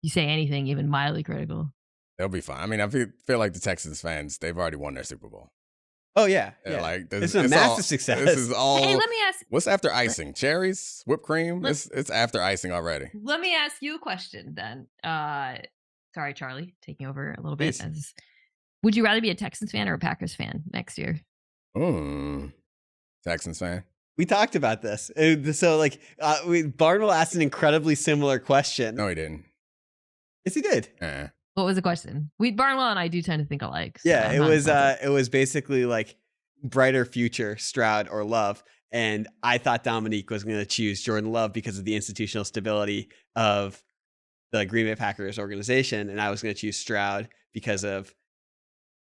say anything even mildly critical. They'll be fine. I mean, I feel like the Texans fans, they've already won their Super Bowl. Oh, yeah. It's a massive success. This is all. Hey, let me ask. What's after icing? Cherries? Whipped cream? It's after icing already. Let me ask you a question then. Sorry, Charlie, taking over a little bit. Would you rather be a Texans fan or a Packers fan next year? Texans fan. We talked about this. So, Barnwell asked an incredibly similar question. No, he didn't. Yes, he did. What was the question? Barnwell and I do tend to think alike. So yeah, it was basically brighter future, Stroud or Love. And I thought Domonique was going to choose Jordan Love because of the institutional stability of the Green Bay Packers organization. And I was going to choose Stroud because of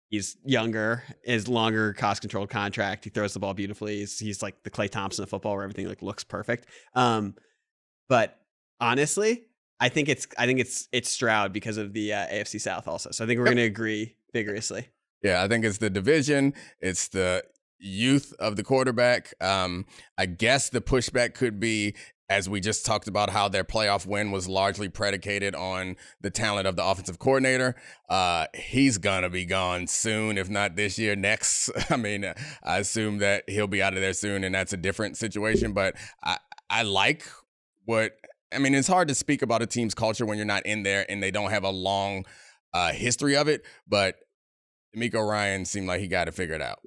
he's younger, his longer cost controlled contract. He throws the ball beautifully. He's like the Klay Thompson of football where everything looks perfect. But honestly, I think it's Stroud because of the AFC South also. So I think we're going to agree vigorously. Yeah, I think it's the division. It's the youth of the quarterback. I guess the pushback could be, as we just talked about, how their playoff win was largely predicated on the talent of the offensive coordinator. He's going to be gone soon, if not this year, next. I mean, I assume that he'll be out of there soon, and that's a different situation. But I like it's hard to speak about a team's culture when you're not in there and they don't have a long history of it. But DeMeco Ryans seemed like he got to figure it out.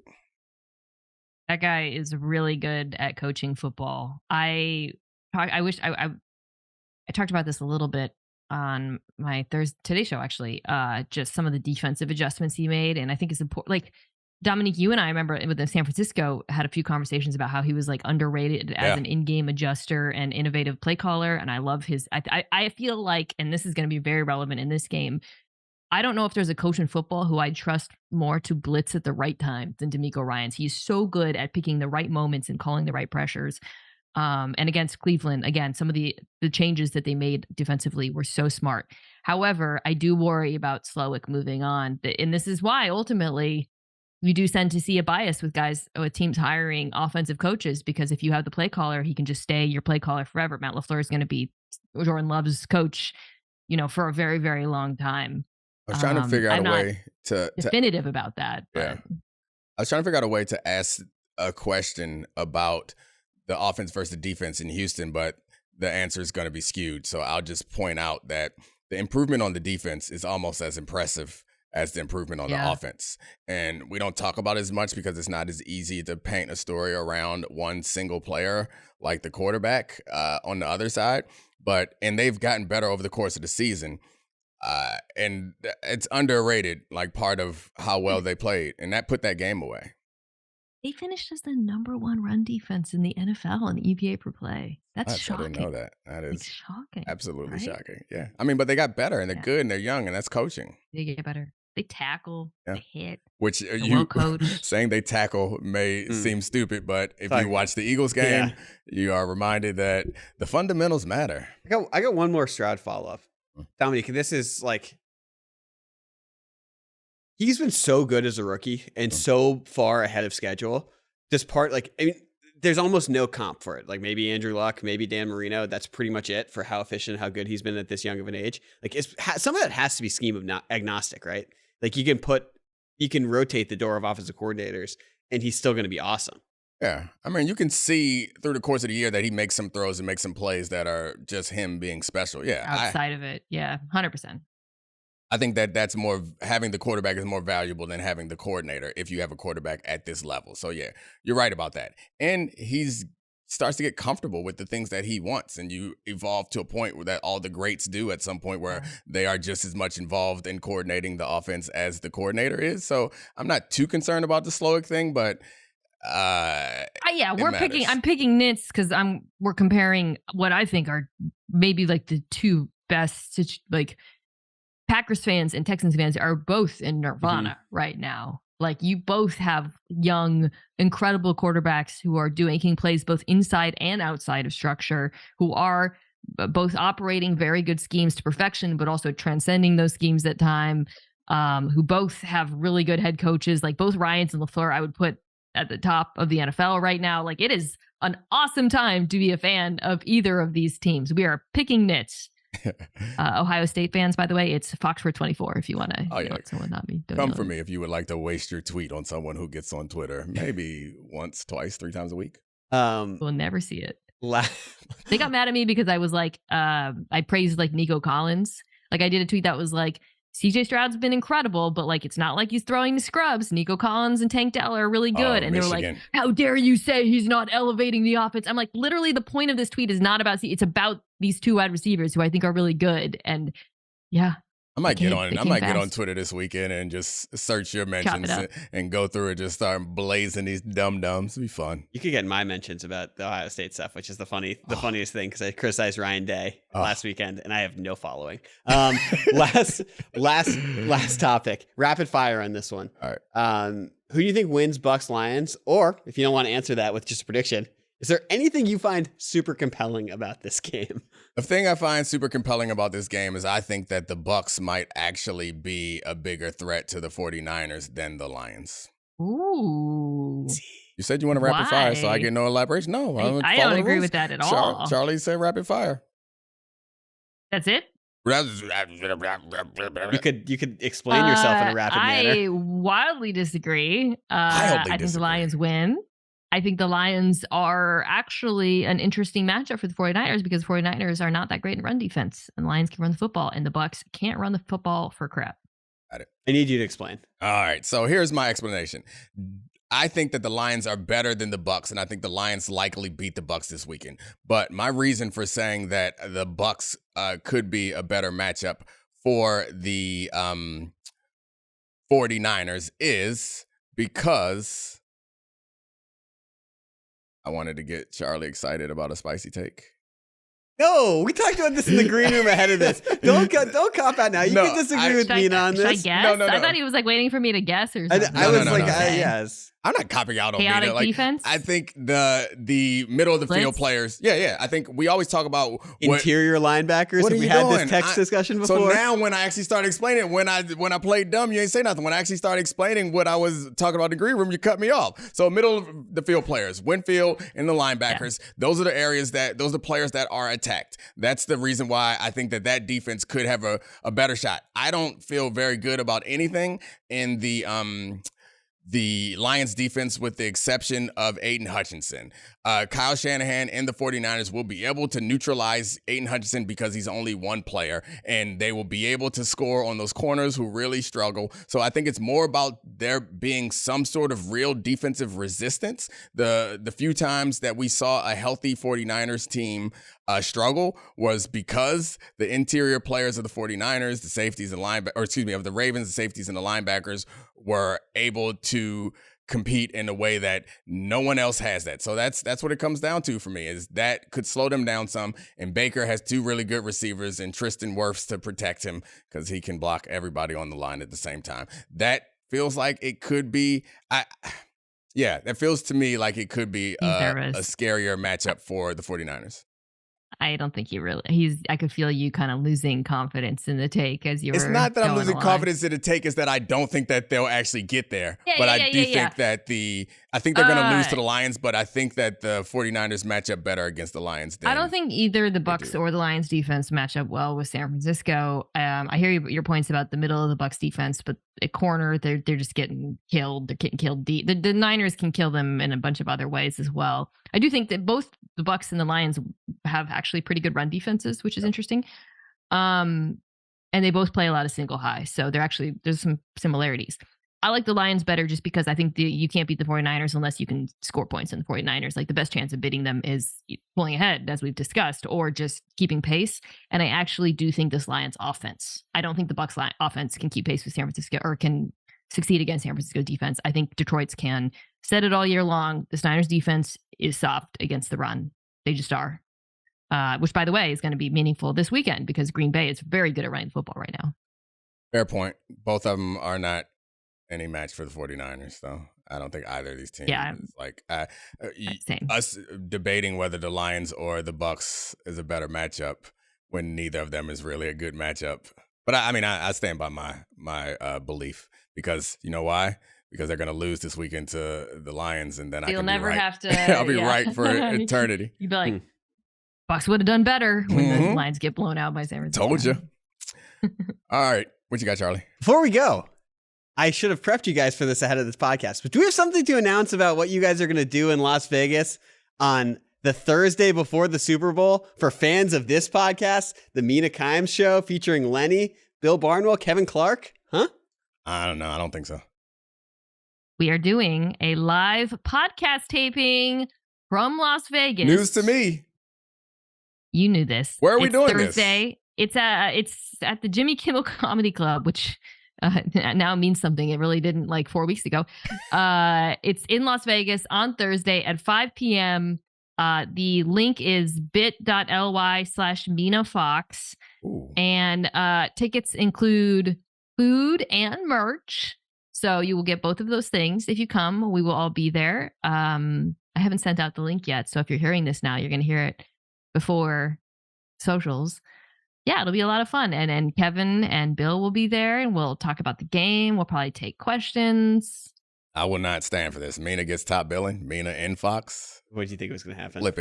That guy is really good at coaching football. I talked about this a little bit on my Today show, actually. Just some of the defensive adjustments he made, and I think it's important. Domonique, you and I remember with the San Francisco had a few conversations about how he was underrated as an in-game adjuster and innovative play caller, and I love his. I feel like, and this is going to be very relevant in this game, I don't know if there's a coach in football who I'd trust more to blitz at the right time than DeMeco Ryans. He's so good at picking the right moments and calling the right pressures. And against Cleveland, again, some of the changes that they made defensively were so smart. However, I do worry about Slowick moving on. And this is why ultimately you do tend to see a bias with teams hiring offensive coaches, because if you have the play caller, he can just stay your play caller forever. Matt LaFleur is going to be Jordan Love's coach, for a very, very long time. I was trying to figure out a way to definitive about that. But. Yeah. I was trying to figure out a way to ask a question about the offense versus the defense in Houston, but the answer is going to be skewed. So I'll just point out that the improvement on the defense is almost as impressive as the improvement on the offense. And we don't talk about it as much because it's not as easy to paint a story around one single player like the quarterback on the other side. And they've gotten better over the course of the season. And it's underrated, like part of how well they played. And that put that game away. They finished as the #1 run defense in the NFL in EPA per play. That's shocking. I didn't know that. That is shocking. Absolutely shocking. Yeah. I mean, but they got better and they're good and they're young and that's coaching. They get better. They tackle, they hit. Which you saying they tackle may seem stupid, but if you watch the Eagles game, you are reminded that the fundamentals matter. I got one more Stroud follow-up. Domonique, this is like, he's been so good as a rookie and so far ahead of schedule. There's almost no comp for it. Like maybe Andrew Luck, maybe Dan Marino. That's pretty much it for how efficient, how good he's been at this young of an age. Like some of that has to be scheme of agnostic, right? Like you can rotate the door of offensive coordinators and he's still going to be awesome. Yeah. I mean, you can see through the course of the year that he makes some throws and makes some plays that are just him being special. Yeah. Outside of it. Yeah. 100%. I think that's more, having the quarterback is more valuable than having the coordinator if you have a quarterback at this level. So yeah, you're right about that. And he's starts to get comfortable with the things that he wants. And you evolve to a point where that all the greats do at some point where they are just as much involved in coordinating the offense as the coordinator is. So I'm not too concerned about the Slowick thing, but I'm picking nits because we're comparing what I think are maybe like the two best, like Packers fans and Texans fans are both in nirvana right now. Like you both have young, incredible quarterbacks who are making plays both inside and outside of structure, who are both operating very good schemes to perfection, but also transcending those schemes at time, who both have really good head coaches. Like both Ryans and LaFleur, I would put at the top of the NFL right now. Like it is an awesome time to be a fan of either of these teams. We are picking nits. Ohio State fans, by the way, it's Foxworth 24 if you want to someone not me. Come for me if you would like to waste your tweet on someone who gets on Twitter maybe once, twice, 3 times a week. We'll never see it. They got mad at me because I was like, I praised like Nico Collins. Like I did a tweet that was like, CJ Stroud's been incredible, but like it's not like he's throwing to scrubs. Nico Collins and Tank Dell are really good. And they were like, how dare you say he's not elevating the offense? I'm like, literally the point of this tweet is not about, it's about these 2 wide receivers who I think are really good. And yeah. I might get on Twitter this weekend and just search your mentions and go through it, just start blazing these dum-dums. It'll be fun. You could get my mentions about the Ohio State stuff, which is the funniest thing because I criticized Ryan Day last weekend and I have no following. Last topic, rapid fire on this one. All right. Who do you think wins Bucs Lions? Or if you don't want to answer that with just a prediction, is there anything you find super compelling about this game? The thing I find super compelling about this game is I think that the Bucs might actually be a bigger threat to the 49ers than the Lions. Ooh. You said you want a rapid fire, so I get no elaboration. No, I don't agree with that at all. Charlie said rapid fire. That's it? You could explain yourself in a rapid manner. I wildly disagree. I think the Lions win. I think the Lions are actually an interesting matchup for the 49ers because 49ers are not that great in run defense and the Lions can run the football and the Bucs can't run the football for crap. Got it. I need you to explain. All right. So here's my explanation. I think that the Lions are better than the Bucs, and I think the Lions likely beat the Bucs this weekend. But my reason for saying that the Bucs could be a better matchup for the 49ers is because I wanted to get Charlie excited about a spicy take. No, we talked about this in the green room ahead of this. Don't cop out now. You can disagree with me on this. Should I guess? No. I thought he was like waiting for me to guess or something. I was yes. I'm not copying out on chaotic Mina. Defense. I think the middle of the field players. Yeah. I think we always talk about interior linebackers. Have we had this text discussion before? So now when I actually start explaining, when I played dumb, you ain't say nothing. When I actually started explaining what I was talking about in the green room, you cut me off. So middle of the field players, Winfield and the linebackers. Yeah. Those are the players that are attacked. That's the reason why I think that defense could have a better shot. I don't feel very good about anything in the the Lions defense with the exception of Aiden Hutchinson. Kyle Shanahan and the 49ers will be able to neutralize Aiden Hutchinson because he's only one player, and they will be able to score on those corners who really struggle. So I think it's more about there being some sort of real defensive resistance. The few times that we saw a healthy 49ers team struggle was because the interior players of the 49ers, the safeties and of the Ravens, the safeties and the linebackers were able to compete in a way that no one else has that. So that's what it comes down to for me, is that could slow them down some. And Baker has two really good receivers and Tristan Wirfs to protect him because he can block everybody on the line at the same time. That feels like it could be that feels to me like it could be a scarier matchup for the 49ers. I don't think I could feel you kind of losing confidence in the take as you were. It's not that I'm losing confidence in the take, is that I don't think that they'll actually get there. I do think that I think they're going to lose to the Lions, but I think that the 49ers match up better against the Lions. I don't think either the Bucs or the Lions defense match up well with San Francisco. I hear your points about the middle of the Bucs defense, but at corner, they're just getting killed. They're getting killed deep. The Niners can kill them in a bunch of other ways as well. I do think that both the Bucs and the Lions have actually pretty good run defenses, which is interesting. And they both play a lot of single high. So there's some similarities. I like the Lions better just because I think you can't beat the 49ers unless you can score points in the 49ers. Like the best chance of beating them is pulling ahead, as we've discussed, or just keeping pace. And I actually do think this Lions offense, I don't think the Bucs offense can keep pace with San Francisco or can succeed against San Francisco defense. I think Detroit's can. Said it all year long. The Niners defense is soft against the run. They just are. Which, by the way, is going to be meaningful this weekend because Green Bay is very good at running football right now. Fair point. Both of them are not any match for the 49ers, though. I don't think either of these teams is like same. Us debating whether the Lions or the Bucs is a better matchup when neither of them is really a good matchup. But I stand by my belief because you know why? Because they're going to lose this weekend to the Lions, and then You'll never have to. I'll be right for eternity. You'd be like, Bucs would have done better when the Lions get blown out by San Francisco. Told you. All right. What you got, Charlie? Before we go, I should have prepped you guys for this ahead of this podcast, but do we have something to announce about what you guys are going to do in Las Vegas on the Thursday before the Super Bowl for fans of this podcast, the Mina Kimes Show featuring Lenny, Bill Barnwell, Kevin Clark? Huh? I don't know. I don't think so. We are doing a live podcast taping from Las Vegas. News to me. You knew this. Where are we doing Thursday. It's at the Jimmy Kimmel Comedy Club, which now means something it really didn't like 4 weeks ago. It's in Las Vegas on Thursday at 5 p.m. The link is bit.ly/MinaFox. And tickets include food and merch. So you will get both of those things. If you come, we will all be there. I haven't sent out the link yet. So if you're hearing this now, you're going to hear it before socials. Yeah, it'll be a lot of fun. And Kevin and Bill will be there and we'll talk about the game. We'll probably take questions. I will not stand for this. Mina gets top billing. Mina and Fox. What did you think was going to happen? Flip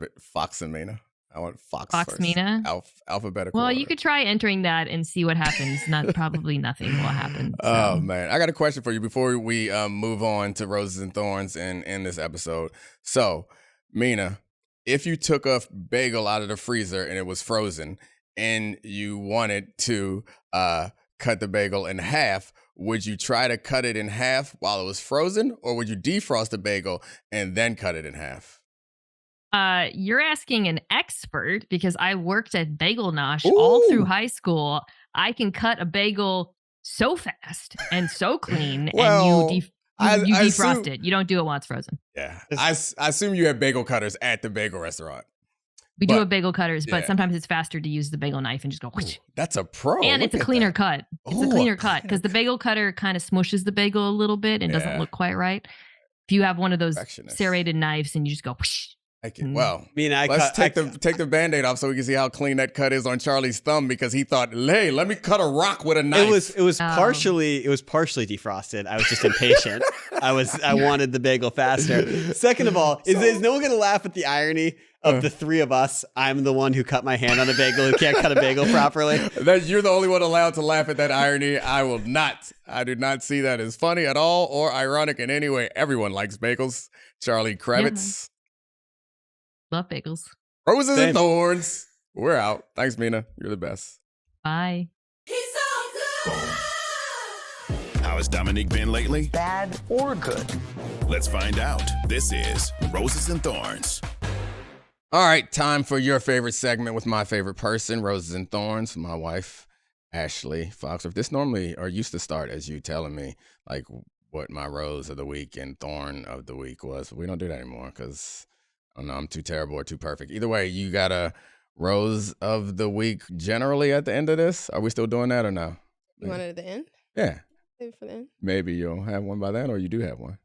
it. Fox and Mina. I want Fox first. Mina? Alphabetical Well, order. You could try entering that and see what happens. Probably nothing will happen. So. Oh, man. I got a question for you before we move on to Roses and Thorns in this episode. So, Mina, if you took a bagel out of the freezer and it was frozen and you wanted to cut the bagel in half, would you try to cut it in half while it was frozen, or would you defrost the bagel and then cut it in half? You're asking an expert because I worked at Bagel Nosh all through high school. I can cut a bagel so fast and so clean, and you defrost it. You don't do it while it's frozen. Yeah, I assume you have bagel cutters at the bagel restaurant. We do have bagel cutters, but sometimes it's faster to use the bagel knife and just go. Whoosh. That's a pro. And it's a cleaner cut. It's a cleaner cut because the bagel cutter kind of smushes the bagel a little bit and doesn't look quite right. If you have one of those serrated knives and you just go, whoosh, Well, Mina, let's take the Band-Aid off so we can see how clean that cut is on Charlie's thumb, because he thought, hey, let me cut a rock with a knife. It was partially defrosted. I was just impatient. I wanted the bagel faster. Second of all, is no one going to laugh at the irony of the three of us? I'm the one who cut my hand on a bagel who can't cut a bagel properly. You're the only one allowed to laugh at that irony. I will not. I do not see that as funny at all or ironic in any way. Everyone likes bagels. Charlie Kravitz. Love bagels. Roses and Thorns. We're out. Thanks, Mina. You're the best. Bye. He's so good. How has Domonique been lately? Bad or good? Let's find out. This is Roses and Thorns. All right, time for your favorite segment with my favorite person, Roses and Thorns, my wife, Ashley Foxworth. This normally, or used to start as you telling me, like, what my rose of the week and thorn of the week was. We don't do that anymore because, I don't know, I'm too terrible or too perfect. Either way, you got a rose of the week generally at the end of this? Are we still doing that or no? You want it at the end? Yeah. Save it for the end. Maybe you'll have one by then, or you do have one.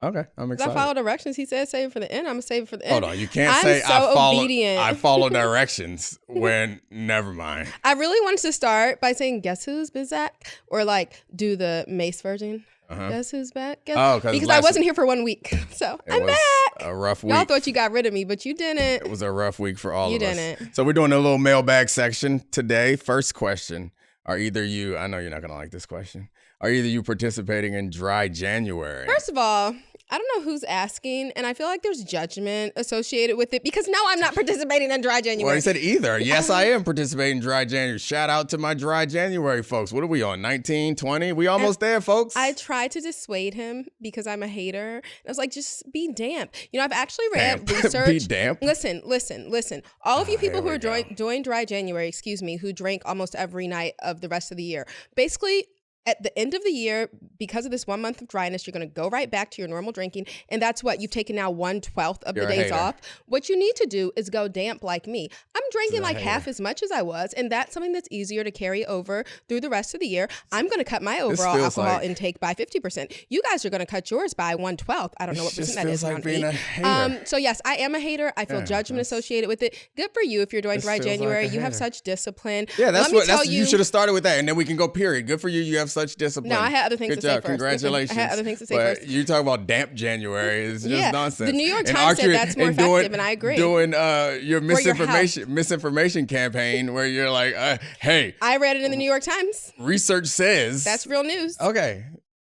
Okay, I'm excited. I follow directions. He said save it for the end. I'm going to save it for the end. Hold on, you can't I'm say so obedient. I follow directions when, never mind. I really wanted to start by saying, guess who's back? Or like, do the Mace version. Guess who's back? Because I wasn't here for 1 week. So I'm back. A rough week. Y'all thought you got rid of me, but you didn't. It was a rough week for all of us. You didn't. So we're doing a little mailbag section today. First question. Are either you, I know you're not going to like this question, are either you participating in Dry January? First of all, I don't know who's asking, and I feel like there's judgment associated with it because no, I'm not participating in Dry January. Well, he said either. Yes, I am participating in Dry January. Shout out to my Dry January folks. What are we on, 19, 20? We almost there, folks. I tried to dissuade him because I'm a hater. And I was like, just be damp. You know, I've actually read research. Be damp? Listen. All of you people who are doing Dry January, who drank almost every night of the rest of the year, basically, at the end of the year, because of this 1 month of dryness, you're going to go right back to your normal drinking. And that's what you've taken now 1/12 of the days off. What you need to do is go damp like me. I'm drinking like half as much as I was. And that's something that's easier to carry over through the rest of the year. I'm going to cut my overall alcohol intake by 50%. You guys are going to cut yours by 1/12. I don't know what percent that is. Like being a hater. So yes, I am a hater. I feel judgment associated with it. Good for you if you're doing Dry January. You have such discipline. Yeah, you should have started with that. And then we can go period. Good for you. You have such discipline. No, I had other things to say first. Congratulations. I had other things to say first. You talk about damp January. It's just nonsense. The New York Times said that's more effective, and I agree. Doing your misinformation campaign where you're like, hey. I read it in the New York Times. Research says. That's real news. Okay.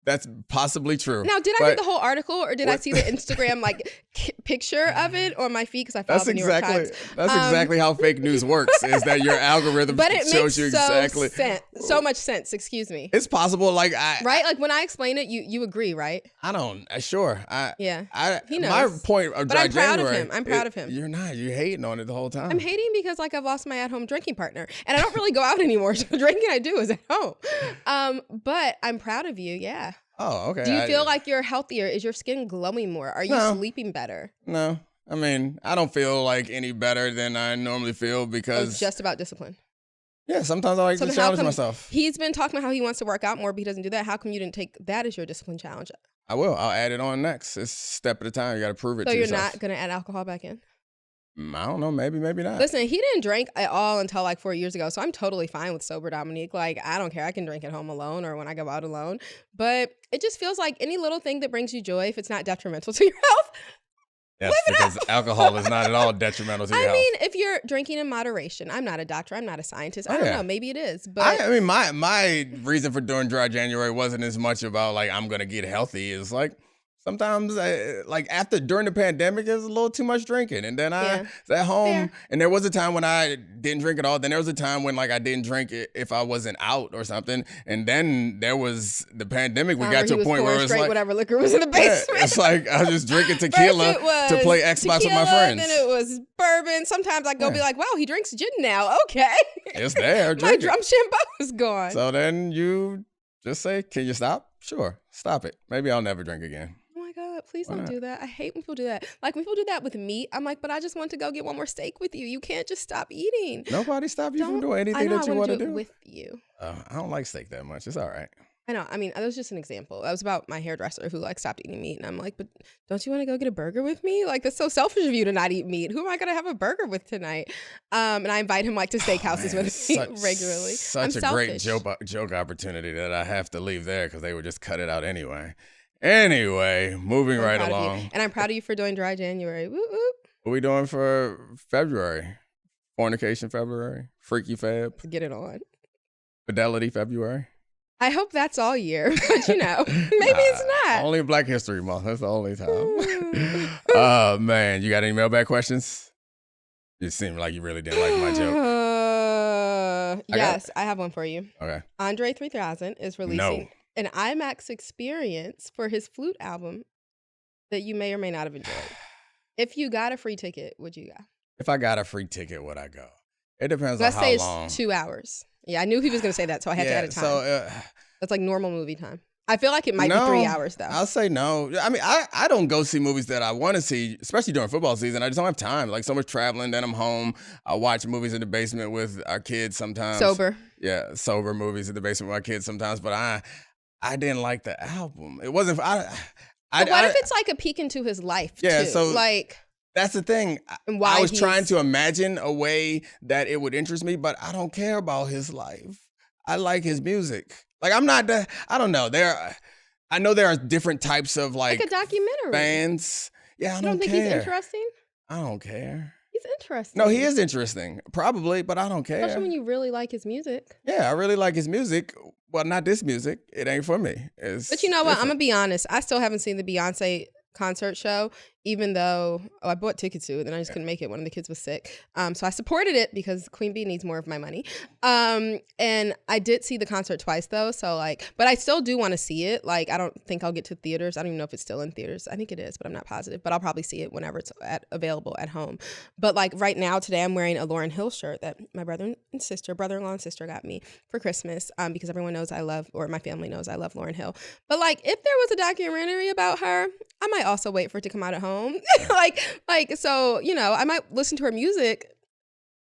That's possibly true. Now, did I read the whole article, or did I see the Instagram picture of it on my feed because I follow the New York Times? That's exactly how fake news works. Is that your algorithm shows you exactly so much sense. Excuse me. It's possible, right? Like when I explain it, you agree, right? I don't. Sure. He knows. My point of Dry January. I'm proud of him. You're not. You're hating on it the whole time. I'm hating because I've lost my at-home drinking partner, and I don't really go out anymore. So the drinking I do is at home. But I'm proud of you. Yeah. Oh, okay. Do you feel like you're healthier? Is your skin glowing more? Are you sleeping better? No. I mean, I don't feel like any better than I normally feel because... It's just about discipline. Yeah, sometimes I like to challenge myself. He's been talking about how he wants to work out more, but he doesn't do that. How come you didn't take that as your discipline challenge? I will. I'll add it on next. It's a step at a time. You got to prove it to yourself. So you're not going to add alcohol back in? I don't know. Maybe not. Listen, he didn't drink at all until like 4 years ago. So I'm totally fine with sober Domonique. Like, I don't care. I can drink at home alone or when I go out alone. But it just feels like any little thing that brings you joy, if it's not detrimental to your health. Yes, because alcohol is not at all detrimental to your health. I mean, if you're drinking in moderation, I'm not a doctor. I'm not a scientist. I don't know. Maybe it is. But I mean, my reason for doing Dry January wasn't as much about like I'm going to get healthy. It's like, sometimes, during the pandemic, there's a little too much drinking. And then I was at home, and there was a time when I didn't drink at all. Then there was a time when, I didn't drink if I wasn't out or something. And then there was the pandemic. We got to a point where it was like... whatever liquor was in the basement. It's like I was just drinking tequila to play Xbox with my friends. Then it was bourbon. Sometimes I go be like, wow, he drinks gin now. Okay. It's there. My drum shampoo is gone. So then you just say, can you stop? Sure. Stop it. Maybe I'll never drink again. Please don't do that. I hate when people do that. Like when people do that with meat, I'm like, but I just want to go get one more steak with you. You can't just stop eating. Nobody stopped you from doing anything that you want to do with you. I don't like steak that much. It's all right. I know. I mean, that was just an example. That was about my hairdresser who like stopped eating meat, and I'm like, but don't you want to go get a burger with me? Like, that's so selfish of you to not eat meat. Who am I gonna have a burger with tonight? And I invite him like to steakhouses with me regularly. Such a great joke opportunity that I have to leave there because they would just cut it out anyway. Anyway, moving right along. And I'm proud of you for doing Dry January. Whoop, whoop. What are we doing for February? Fornication February? Freaky Feb? Get it on. Fidelity February? I hope that's all year, but maybe it's not. Only Black History Month. That's the only time. Oh, man. You got any mailbag questions? You seem like you really didn't like my joke. Yes, I have one for you. Okay. Andre 3000 is releasing an IMAX experience for his flute album that you may or may not have enjoyed. If you got a free ticket, would you go? If I got a free ticket, would I go? It depends Let's on how say long. It's 2 hours. Yeah, I knew he was going to say that, so I had to add a time. So, that's like normal movie time. I feel like it might be 3 hours, though. I'll say no. I mean, I don't go see movies that I want to see, especially during football season. I just don't have time. Like, so much traveling, then I'm home. I watch movies in the basement with our kids sometimes. Sober. Yeah, sober movies in the basement with our kids sometimes. But I didn't like the album. It wasn't. But what if it's like a peek into his life, yeah, too? So like, that's the thing. Why I was trying to imagine a way that it would interest me, but I don't care about his life. I like his music. Like, I'm not the, I don't know. I know there are different types of like a documentary. Fans. Yeah, I don't think care. He's interesting? I don't care. He's interesting. No, he is interesting. Probably, but I don't care. Especially when you really like his music. Yeah, I really like his music. Well, not this music. It ain't for me. But you know what? I'm going to be honest. I still haven't seen the Beyonce concert show, even though I bought tickets to it and I just couldn't make it. One of the kids was sick. So I supported it because Queen Bee needs more of my money. And I did see the concert twice though. So like, but I still do want to see it. Like, I don't think I'll get to theaters. I don't even know if it's still in theaters. I think it is, but I'm not positive. But I'll probably see it whenever it's available at home. But like right now, today, I'm wearing a Lauryn Hill shirt that my brother-in-law and sister got me for Christmas because everyone knows or my family knows I love Lauryn Hill. But like, if there was a documentary about her, I might also wait for it to come out at home. So, I might listen to her music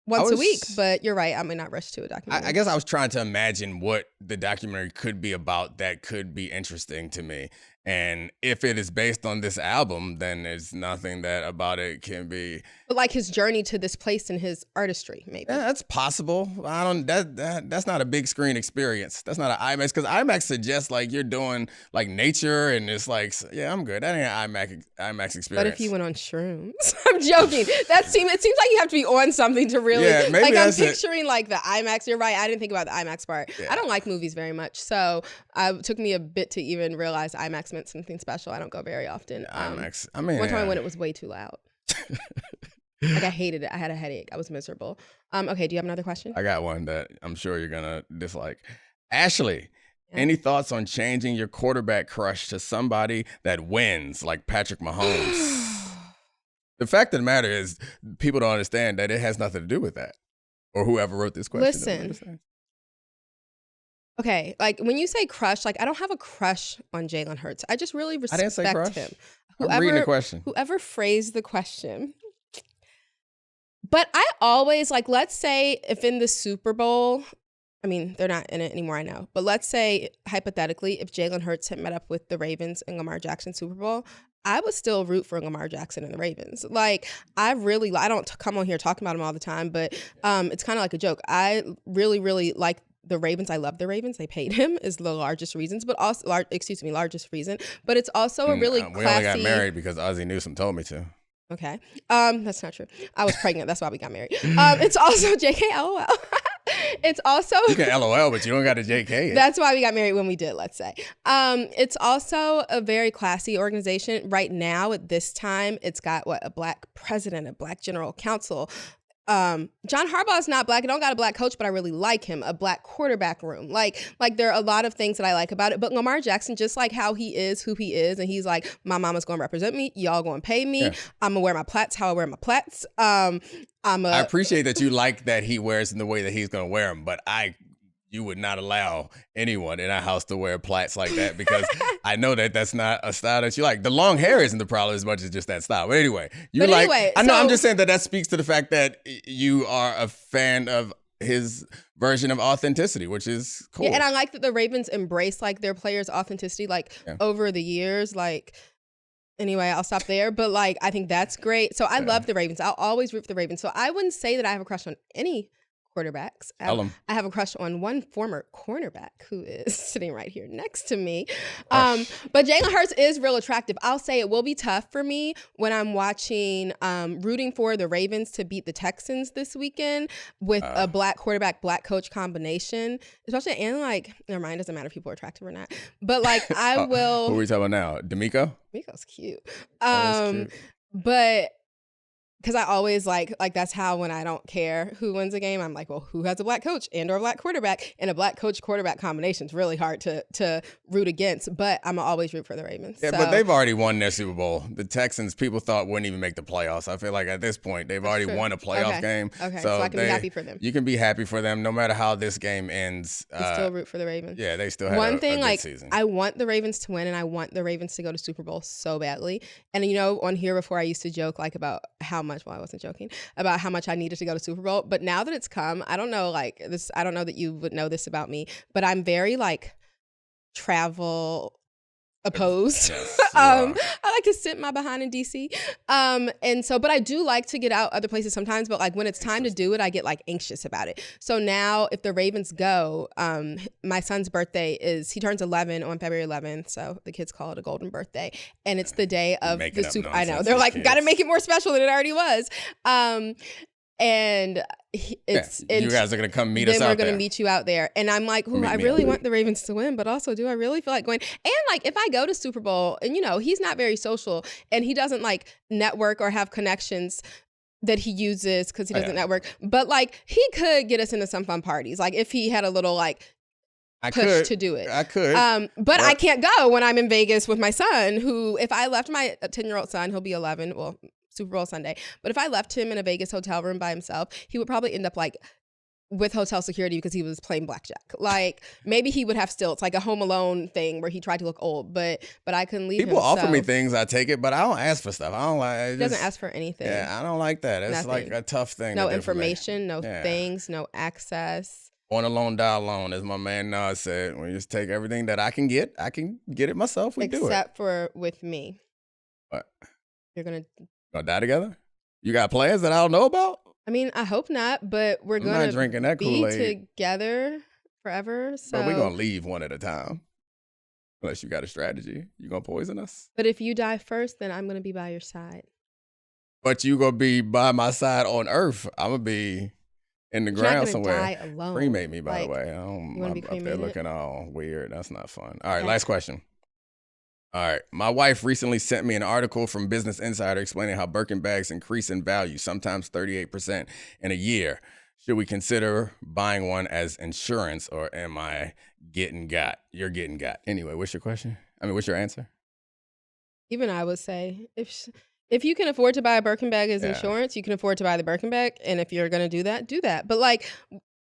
once a week, but you're right. I might not rush to a documentary. I guess I was trying to imagine what the documentary could be about that could be interesting to me. And if it is based on this album, then there's nothing that about it can be. But like his journey to this place in his artistry, maybe. Yeah, that's possible. That's not a big screen experience. That's not an IMAX, because IMAX suggests like you're doing like nature and it's like, yeah, I'm good. That ain't an IMAX experience. But if you went on shrooms, I'm joking. It seems like you have to be on something to really. Yeah, maybe like I'm that's picturing like the IMAX. You're right. I didn't think about the IMAX part. Yeah. I don't like movies very much, so it took me a bit to even realize IMAX meant something special. I don't go very often. IMAX. I mean, one time I went, it was way too loud. Like I hated it. I had a headache. I was miserable. Okay, do you have another question? I got one that I'm sure you're gonna dislike. Ashley, any thoughts on changing your quarterback crush to somebody that wins, like Patrick Mahomes? The fact of the matter is, people don't understand that it has nothing to do with that, or whoever wrote this question. Listen. Okay, like when you say crush, like I don't have a crush on Jalen Hurts. I just really respect I didn't say crush. him. I'm reading the question. Whoever phrased the question. But I always, like, let's say if in the Super Bowl, I mean, they're not in it anymore, I know. But let's say, hypothetically, if Jalen Hurts had met up with the Ravens in Lamar Jackson Super Bowl, I would still root for Lamar Jackson and the Ravens. Like, I don't come on here talking about him all the time, but it's kind of like a joke. I really, really like the Ravens. I love the Ravens. They paid him is the largest reason. But it's also a really classy. We only got married because Ozzie Newsome told me to. Okay. That's not true. I was pregnant. That's why we got married. It's also JK LOL. It's also you can LOL, but you don't got a JK. That's why we got married when we did, let's say. It's also a very classy organization. Right now, at this time, it's got a black president, a black general counsel. John Harbaugh is not black. I don't got a black coach, but I really like him. A black quarterback room. Like there are a lot of things that I like about it. But Lamar Jackson, just like how he is, who he is, and he's like, my mama's going to represent me. Y'all going to pay me. Yeah. I'm going to wear my plaits how I wear my plaits. I appreciate that you like that he wears in the way that he's going to wear them, but you would not allow anyone in our house to wear plaits like that because I know that that's not a style that you like. The long hair isn't the problem as much as just that style. But anyway, I'm just saying that speaks to the fact that you are a fan of his version of authenticity, which is cool. Yeah, and I like that the Ravens embrace like their players' authenticity, like over the years. Like, anyway, I'll stop there. But like, I think that's great. So I love the Ravens. I'll always root for the Ravens. So I wouldn't say that I have a crush on any quarterbacks. I have a crush on one former cornerback who is sitting right here next to me. But Jalen Hurts is real attractive. I'll say it will be tough for me when I'm watching, rooting for the Ravens to beat the Texans this weekend with a black quarterback, black coach combination. Especially, and like, never mind, it doesn't matter if people are attractive or not. But like, I will. Who are we talking about now? D'Amico? D'Amico's cute. Cute. But because I always like that's how when I don't care who wins a game, I'm like, well, who has a black coach and or a black quarterback? And a black coach quarterback combination is really hard to root against. But I'm always root for the Ravens. Yeah, but they've already won their Super Bowl. The Texans, people thought wouldn't even make the playoffs. I feel like at this point, they've already won a playoff game. Okay, so I can be happy for them. You can be happy for them no matter how this game ends. I still root for the Ravens. Yeah, they still have one thing. A Like, good season. I want the Ravens to win, and I want the Ravens to go to Super Bowl so badly. And you know, on here before I used to joke like about how much. Well, I wasn't joking. About how much I needed to go to Super Bowl. But now that it's come, I don't know like this, I don't know that you would know this about me, but I'm very like travel opposed. Yes, I like to sit my behind in DC. And so, but I do like to get out other places sometimes, but like when it's time to do it, I get like anxious about it. So now if the Ravens go, my son's birthday he turns 11 on February 11th. So the kids call it a golden birthday. And it's the day of the Super. I know. They're like, got to make it more special than it already was. And you guys are going to come meet us out there. Then we're going to meet you out there. And I'm like, I really want the Ravens to win, but also do I really feel like going? And like, if I go to Super Bowl and, you know, he's not very social and he doesn't like network or have connections that he uses because he doesn't network. But like, he could get us into some fun parties. Like if he had a little like push to do it. I could. But I can't go when I'm in Vegas with my son, who, if I left my 10-year-old son, he'll be 11. Well, Super Bowl Sunday. But if I left him in a Vegas hotel room by himself, he would probably end up like with hotel security because he was playing blackjack. Like maybe he would have stilts, like a Home Alone thing where he tried to look old, but I couldn't leave him. People offer me things, I take it, but I don't ask for stuff. I don't like. He doesn't ask for anything. Yeah, I don't like that. It's like a tough thing. No information, no things, no access. On a loan, die alone, as my man Nas said. We just take everything that I can get it myself. We do it. Except for with me. What? You're gonna die together? You got plans that I don't know about? I mean, I hope not, but we're going to drinking that be Kool-Aid together forever. So we're going to leave one at a time. Unless you got a strategy. You going to poison us? But if you die first, then I'm going to be by your side. But you going to be by my side on Earth. I'm going to be in the ground somewhere. Die alone. Cremate me, by the way. You want to be cremated? They're looking all weird. That's not fun. All right, last question. All right. My wife recently sent me an article from Business Insider explaining how Birkin bags increase in value, sometimes 38% in a year. Should we consider buying one as insurance, or am I getting got? You're getting got. Anyway, what's your question? What's your answer? Even I would say if you can afford to buy a Birkin bag as insurance, you can afford to buy the Birkin bag. And if you're going to do that, do that. But like,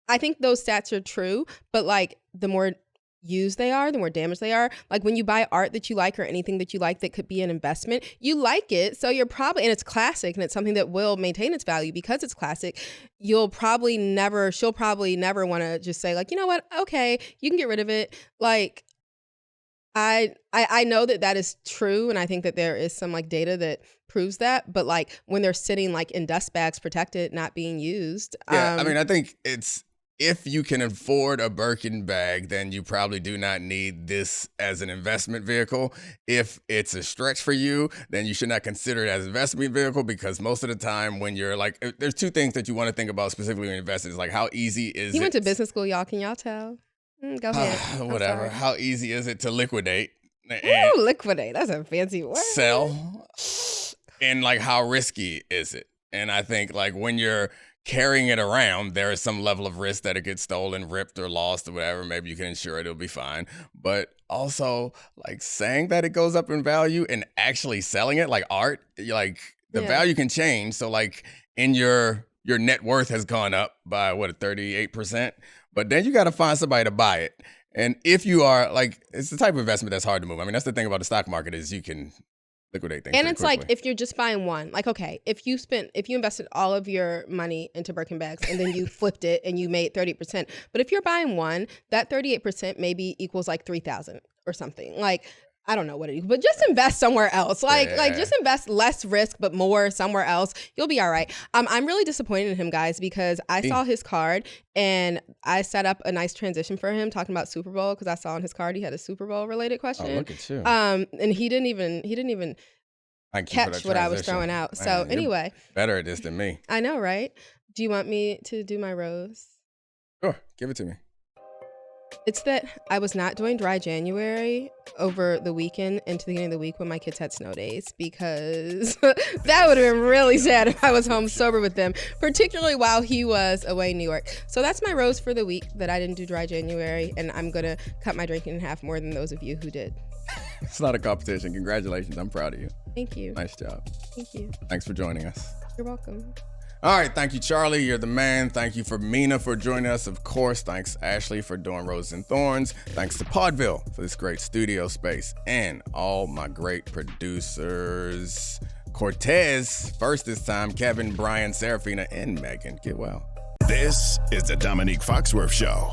I think those stats are true. But like, the more used they are, the more damaged they are. Like when you buy art that you like or anything that you like that could be an investment, you like it. So you're probably, and it's classic and it's something that will maintain its value because it's classic. She'll probably never want to just say like, you know what? Okay, you can get rid of it. Like I know that is true. And I think that there is some like data that proves that. But like when they're sitting like in dust bags, protected, not being used. Yeah. I think if you can afford a Birkin bag, then you probably do not need this as an investment vehicle. If it's a stretch for you, then you should not consider it as an investment vehicle, because most of the time when you're like, there's two things that you want to think about specifically when investing. Is like, how easy is it? He went to business school, y'all. Can y'all tell? Go ahead. Whatever. How easy is it to liquidate? Ooh, liquidate. That's a fancy word. Sell. And like, how risky is it? And I think like when you're carrying it around, there is some level of risk that it gets stolen, ripped, or lost, or whatever. Maybe you can insure it, it'll be fine. But also, like, saying that it goes up in value and actually selling it, like art, like the value can change. So like in your net worth has gone up by 38%, but then you got to find somebody to buy it. And if you are like, it's the type of investment that's hard to move. That's the thing about the stock market, is you can liquidate things. And pretty it's like, quickly. if you're just buying one, like, okay, if you invested all of your money into Birkin bags and then you flipped it and you made 30%, but if you're buying one, that 38% maybe equals like 3,000 or something. Like, I don't know what it is, but just invest somewhere else. Like just invest less risk, but more somewhere else. You'll be all right. I'm really disappointed in him, guys, because I saw his card and I set up a nice transition for him talking about Super Bowl, because I saw on his card he had a Super Bowl related question. Oh, look at you. And he didn't even catch what I was throwing out. Man, so you're anyway, better at this than me. I know, right? Do you want me to do my rose? Sure, give it to me. It's that I was not doing dry January over the weekend into the beginning of the week when my kids had snow days, because that would have been really sad if I was home sober with them, particularly while he was away in New York. So that's my rose for the week, that I didn't do dry January, and I'm going to cut my drinking in half more than those of you who did. It's not a competition. Congratulations. I'm proud of you. Thank you. Nice job. Thank you. Thanks for joining us. You're welcome. All right. Thank you, Charlie. You're the man. Thank you for Mina for joining us. Of course, thanks, Ashley, for doing Roses and Thorns. Thanks to Podville for this great studio space, and all my great producers. Cortez, first this time, Kevin, Brian, Serafina, and Megan. Get well. This is the Domonique Foxworth Show.